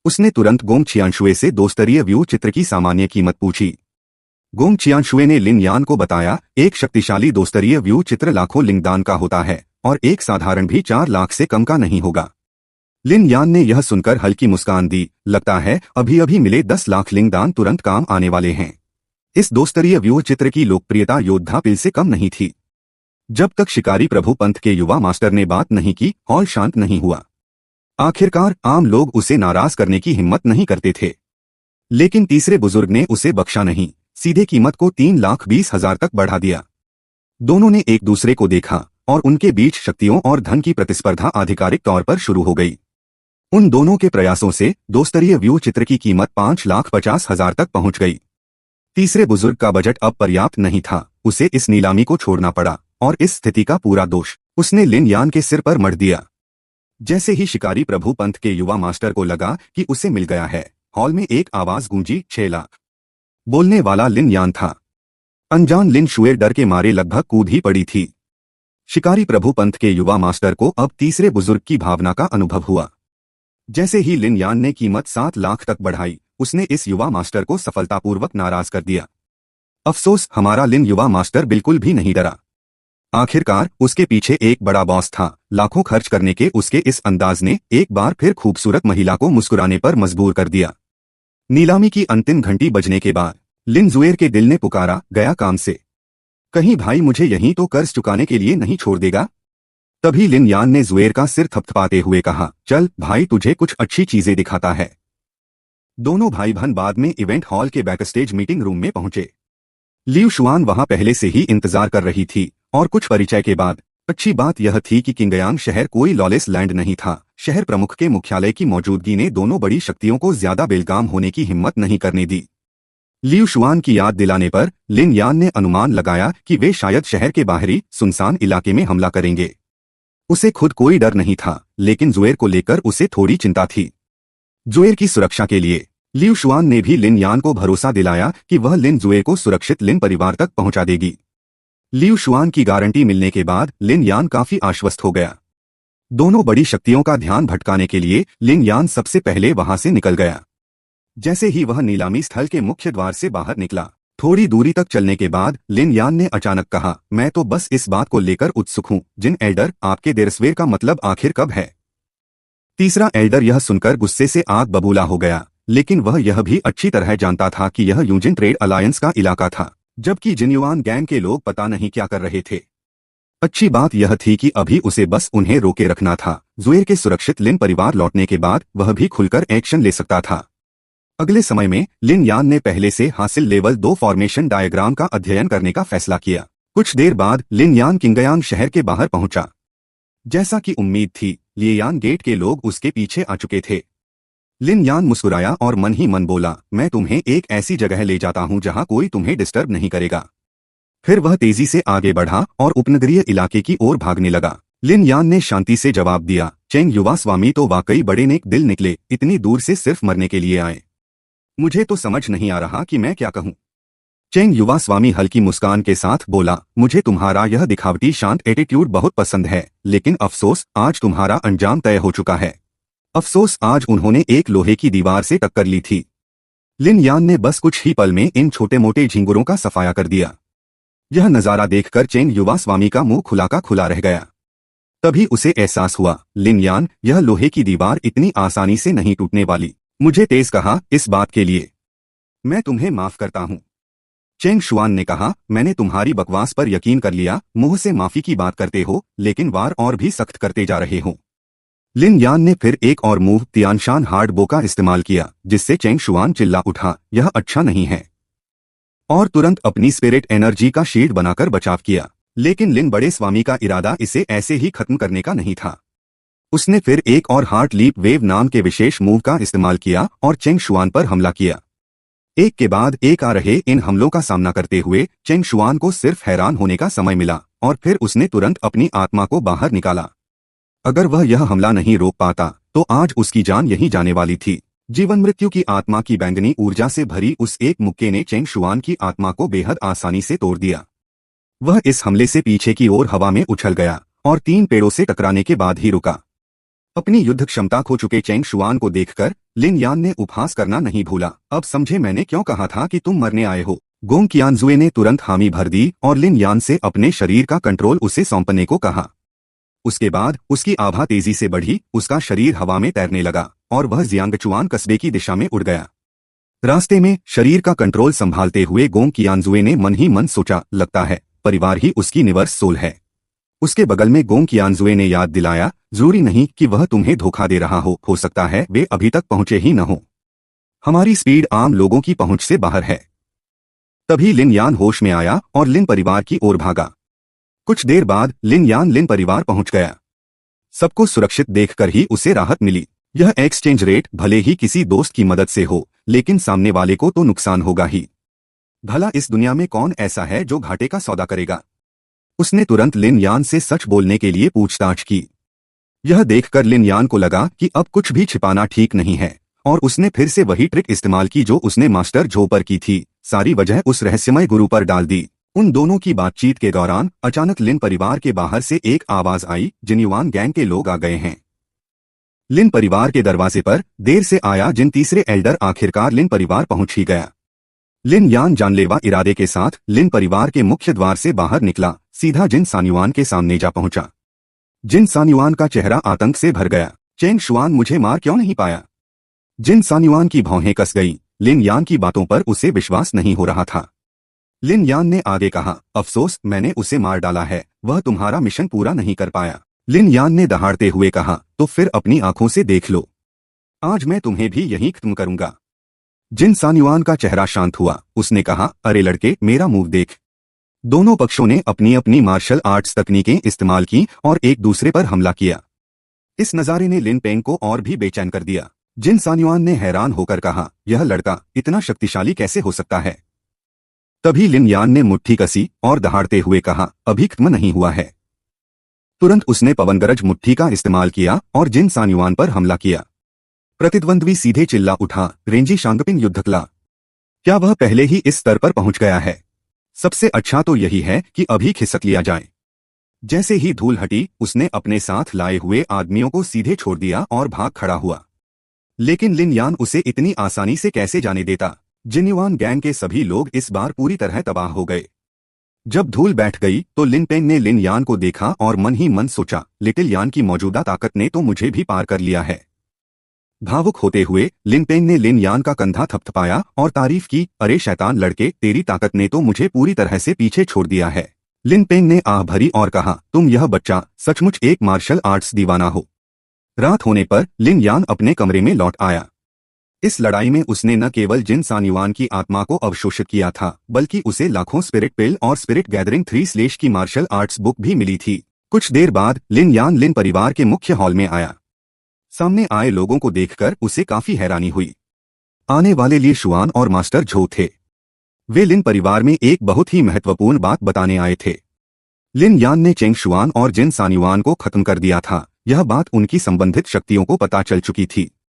Speaker 1: उसने तुरंत गोंग छियांशुए से 2 स्तरीय व्यू चित्र की सामान्य कीमत पूछी। गोंग छियांशुए ने लिन यान को बताया, एक शक्तिशाली 2 स्तरीय व्यू चित्र लाखों लिंग दान का होता है और एक साधारण भी 4 लाख से कम का नहीं होगा। लिन यान ने यह सुनकर हल्की मुस्कान दी, लगता है अभी अभी मिले 10 लाख लिंग दान तुरंत काम आने वाले हैं। इस 2 स्तरीय व्यू चित्र की लोकप्रियता योद्धा पिल से कम नहीं थी। जब तक शिकारी प्रभु पंथ के युवा मास्टर ने बात नहीं की, हॉल शांत नहीं हुआ। आखिरकार आम लोग उसे नाराज करने की हिम्मत नहीं करते थे, लेकिन तीसरे बुजुर्ग ने उसे बख्शा नहीं। सीधे कीमत को 3,20,000 तक बढ़ा दिया। दोनों ने एक दूसरे को देखा और उनके बीच शक्तियों और धन की प्रतिस्पर्धा आधिकारिक तौर पर शुरू हो गई। उन दोनों के प्रयासों से 2 स्तरीय व्यू चित्र की कीमत 5,50,000 तक पहुंच गई। तीसरे बुजुर्ग का बजट अब पर्याप्त नहीं था। उसे इस नीलामी को छोड़ना पड़ा और इस स्थिति का पूरा दोष उसने लिन यान के सिर पर मढ़ दिया। जैसे ही शिकारी प्रभु पंथ के युवा मास्टर को लगा कि उसे मिल गया है, हॉल में एक आवाज गूंजी, 6 लाख। बोलने वाला लिन यान था। अनजान लिन शुएर डर के मारे लगभग कूद ही पड़ी थी। शिकारी प्रभु पंथ के युवा मास्टर को अब तीसरे बुजुर्ग की भावना का अनुभव हुआ। जैसे ही लिन यान ने कीमत 7 लाख तक बढ़ाई, उसने इस युवा मास्टर को सफलतापूर्वक नाराज कर दिया। अफसोस, हमारा लिन युवा मास्टर बिल्कुल भी नहीं डरा। आखिरकार उसके पीछे एक बड़ा बॉस था। लाखों खर्च करने के उसके इस अंदाज ने एक बार फिर खूबसूरत महिला को मुस्कुराने पर मजबूर कर दिया। नीलामी की अंतिम घंटी बजने के बाद लिन जुएर के दिल ने पुकारा, गया काम से। कहीं भाई मुझे यहीं तो कर्ज चुकाने के लिए नहीं छोड़ देगा? तभी लिन यान ने जुएर का सिर थपथपाते हुए कहा, चल भाई, तुझे कुछ अच्छी चीजें दिखाता है। दोनों भाई बहन बाद में इवेंट हॉल के बैकस्टेज मीटिंग रूम में पहुंचे। लियू शुआन वहां पहले से ही इंतजार कर रही थी और कुछ परिचय के बाद अच्छी बात यह थी कि किंगयांग शहर कोई लॉलेस लैंड नहीं था। शहर प्रमुख के मुख्यालय की मौजूदगी ने दोनों बड़ी शक्तियों को ज्यादा बेलगाम होने की हिम्मत नहीं करने दी। लियू शुआन की याद दिलाने पर लिन यान ने अनुमान लगाया कि वे शायद शहर के बाहरी सुनसान इलाके में हमला करेंगे। उसे खुद कोई डर नहीं था, लेकिन जुएर को लेकर उसे थोड़ी चिंता थी। जुएर की सुरक्षा के लिए लियू शुआन ने भी लिन यान को भरोसा दिलाया कि वह लिन जुएर को सुरक्षित लिन परिवार तक पहुंचा देगी। लियू शुआन की गारंटी मिलने के बाद लिन यान काफी आश्वस्त हो गया। दोनों बड़ी शक्तियों का ध्यान भटकाने के लिए लिन यान सबसे पहले वहां से निकल गया। जैसे ही वह नीलामी स्थल के मुख्य द्वार से बाहर निकला, थोड़ी दूरी तक चलने के बाद लिन यान ने अचानक कहा, मैं तो बस इस बात को लेकर उत्सुक हूं, जिन एल्डर, आपके देरस्वेर का मतलब आखिर कब है? तीसरा एल्डर यह सुनकर गुस्से से आग बबूला हो गया, लेकिन वह यह भी अच्छी तरह जानता था कि यह यूजिन ट्रेड अलायंस का इलाका था, जबकि जिन्युआन गैंग के लोग पता नहीं क्या कर रहे थे। अच्छी बात यह थी कि अभी उसे बस उन्हें रोके रखना था। जुएर के सुरक्षित लिन परिवार लौटने के बाद वह भी खुलकर एक्शन ले सकता था। अगले समय में लिन यान ने पहले से हासिल लेवल 2 फॉर्मेशन डायग्राम का अध्ययन करने का फैसला किया। कुछ देर बाद लिन यान किंगयांग शहर के बाहर पहुंचा। जैसा कि उम्मीद थी, लियान गेट के लोग उसके पीछे आ चुके थे। लिन यान मुस्कुराया और मन ही मन बोला, मैं तुम्हें एक ऐसी जगह ले जाता हूं जहां कोई तुम्हें डिस्टर्ब नहीं करेगा। फिर वह तेजी से आगे बढ़ा और उपनगरीय इलाके की ओर भागने लगा। लिन यान ने शांति से जवाब दिया, चेंग युवा स्वामी तो वाकई बड़े नेक दिल निकले, इतनी दूर से सिर्फ मरने के लिए आए। मुझे तो समझ नहीं आ रहा कि मैं क्या कहूँ। चेंग युवा स्वामी हल्की मुस्कान के साथ बोला, मुझे तुम्हारा यह दिखावटी शांत एटीट्यूड बहुत पसंद है, लेकिन अफसोस आज तुम्हारा अंजाम तय हो चुका है। अफसोस आज उन्होंने एक लोहे की दीवार से टक्कर ली थी। लिन यान ने बस कुछ ही पल में इन छोटे मोटे झिंगुरों का सफाया कर दिया। यह नजारा देखकर चेंग युवा स्वामी का मुंह खुला का खुला रह गया। तभी उसे एहसास हुआ, लिन यान, यह लोहे की दीवार इतनी आसानी से नहीं टूटने वाली। मुझे तेज कहा, इस बात के लिए मैं तुम्हें माफ करता हूं। चेंग शुआन ने कहा, मैंने तुम्हारी बकवास पर यकीन कर लिया, मुंह से माफी की बात करते हो, लेकिन वार और भी सख्त करते जा रहे हो। लिन यान ने फिर एक और मूव तियानशान हार्ड बो का इस्तेमाल किया, जिससे चेंग शुआन चिल्ला उठा, यह अच्छा नहीं है, और तुरंत अपनी स्पिरिट एनर्जी का शील्ड बनाकर बचाव किया। लेकिन लिन बड़े स्वामी का इरादा इसे ऐसे ही खत्म करने का नहीं था। उसने फिर एक और हार्ट लीप वेव नाम के विशेष मूव का इस्तेमाल किया और चेंग शुआन पर हमला किया। एक के बाद एक आ रहे इन हमलों का सामना करते हुए चेंग शुआन को सिर्फ हैरान होने का समय मिला, और फिर उसने तुरंत अपनी आत्मा को बाहर निकाला। अगर वह यह हमला नहीं रोक पाता तो आज उसकी जान यहीं जाने वाली थी। जीवन मृत्यु की आत्मा की बैंगनी ऊर्जा से भरी उस एक मुक्के ने चेंग शुआन की आत्मा को बेहद आसानी से तोड़ दिया। वह इस हमले से पीछे की ओर हवा में उछल गया और 3 पेड़ों से टकराने के बाद ही रुका। अपनी युद्ध क्षमता खो चुके चेंग शुआन को देखकर लिन यान ने उपहास करना नहीं भूला, अब समझे मैंने क्यों कहा था कि तुम मरने आए हो। गोंग कियानजुए ने तुरंत हामी भर दी और लिन यान से अपने शरीर का कंट्रोल उसे सौंपने को कहा। उसके बाद उसकी आभा तेजी से बढ़ी, उसका शरीर हवा में तैरने लगा और वह जियांगचुआन कस्बे की दिशा में उड़ गया। रास्ते में शरीर का कंट्रोल संभालते हुए गोंग कियानजुए ने मन ही मन सोचा, लगता है परिवार ही उसकी निवर्स सोल है। उसके बगल में गोंग कियानजुए ने याद दिलाया, जरूरी नहीं कि वह तुम्हें धोखा दे रहा हो सकता है वे अभी तक पहुंचे ही न हो। हमारी स्पीड आम लोगों की पहुंच से बाहर है। तभी लिन यान होश में आया और लिन परिवार की ओर भागा। कुछ देर बाद लिन यान लिन परिवार पहुंच गया। सबको सुरक्षित देखकर ही उसे राहत मिली। यह एक्सचेंज रेट भले ही किसी दोस्त की मदद से हो, लेकिन सामने वाले को तो नुकसान होगा ही। भला इस दुनिया में कौन ऐसा है जो घाटे का सौदा करेगा? उसने तुरंत लिन यान से सच बोलने के लिए पूछताछ की। यह देखकर लिन यान को लगा कि अब कुछ भी छिपाना ठीक नहीं है, और उसने फिर से वही ट्रिक इस्तेमाल की जो उसने मास्टर झो पर की थी। सारी वजह उस रहस्यमय गुरु पर डाल दी। उन दोनों की बातचीत के दौरान अचानक लिन परिवार के बाहर से एक आवाज आई, जिन्युआन गैंग के लोग आ गए हैं। लिन परिवार के दरवाजे पर देर से आया जिन तीसरे एल्डर आखिरकार लिन परिवार पहुंच ही गया। लिन यान जानलेवा इरादे के साथ लिन परिवार के मुख्य द्वार से बाहर निकला, सीधा जिन सान्युआन के सामने जा पहुंचा। जिन सान्युआन का चेहरा आतंक से भर गया। चेंग शुआन मुझे मार क्यों नहीं पाया? जिन सान्युआन की भौहें कस गई। लिन यान की बातों पर उसे विश्वास नहीं हो रहा था। लिन यान ने आगे कहा, अफसोस मैंने उसे मार डाला है, वह तुम्हारा मिशन पूरा नहीं कर पाया। लिन यान ने दहाड़ते हुए कहा, तो फिर अपनी आंखों से देख लो, आज मैं तुम्हें भी यहीं खत्म करूंगा। जिन सान्युआन का चेहरा शांत हुआ। उसने कहा, अरे लड़के, मेरा मुंह देख। दोनों पक्षों ने अपनी अपनी मार्शल आर्ट्स तकनीकें इस्तेमाल की और एक दूसरे पर हमला किया। इस नजारे ने लिन पेंग को और भी बेचैन कर दिया। जिन सान्युआन ने हैरान होकर कहा, यह लड़का इतना शक्तिशाली कैसे हो सकता है? तभी लिन यान ने मुट्ठी कसी और दहाड़ते हुए कहा, अभी खत्म नहीं हुआ है। तुरंत उसने पवनगरज मुट्ठी का इस्तेमाल किया और जिन सान्युआन पर हमला किया। प्रतिद्वंद्वी सीधे चिल्ला उठा, रेंजी शांगपिंग युद्धकला, क्या वह पहले ही इस स्तर पर पहुंच गया है? सबसे अच्छा तो यही है कि अभी खिसक लिया जाए। जैसे ही धूल हटी, उसने अपने साथ लाए हुए आदमियों को सीधे छोड़ दिया और भाग खड़ा हुआ। लेकिन लिन यान उसे इतनी आसानी से कैसे जाने देता। जिन्युआन गैंग के सभी लोग इस बार पूरी तरह तबाह हो गए। जब धूल बैठ गई तो लिन पेंग ने लिन यान को देखा और मन ही मन सोचा, लिटिल यान की मौजूदा ताकत ने तो मुझे भी पार कर लिया है। भावुक होते हुए लिन पेंग ने लिन यान का कंधा थपथपाया और तारीफ की, अरे शैतान लड़के, तेरी ताकत ने तो मुझे पूरी तरह से पीछे छोड़ दिया है। लिन पेंग ने आह भरी और कहा, तुम यह बच्चा सचमुच एक मार्शल आर्ट्स दीवाना हो। रात होने पर लिन यान अपने कमरे में लौट आया। इस लड़ाई में उसने न केवल जिन सान्युआन की आत्मा को अवशोषित किया था, बल्कि उसे लाखों स्पिरिट पिल और स्पिरिट गैदरिंग 3 की मार्शल आर्ट्स बुक भी मिली थी। कुछ देर बाद लिन यान लिन परिवार के मुख्य हॉल में आया। सामने आए लोगों को देखकर उसे काफी हैरानी हुई। आने वाले ली शुआन और मास्टर झो थे। वे लिन परिवार में एक बहुत ही महत्वपूर्ण बात बताने आए थे। लिन यान ने चेंग शुआन और जिन सान्युआन को खत्म कर दिया था। यह बात उनकी संबंधित शक्तियों को पता चल चुकी थी।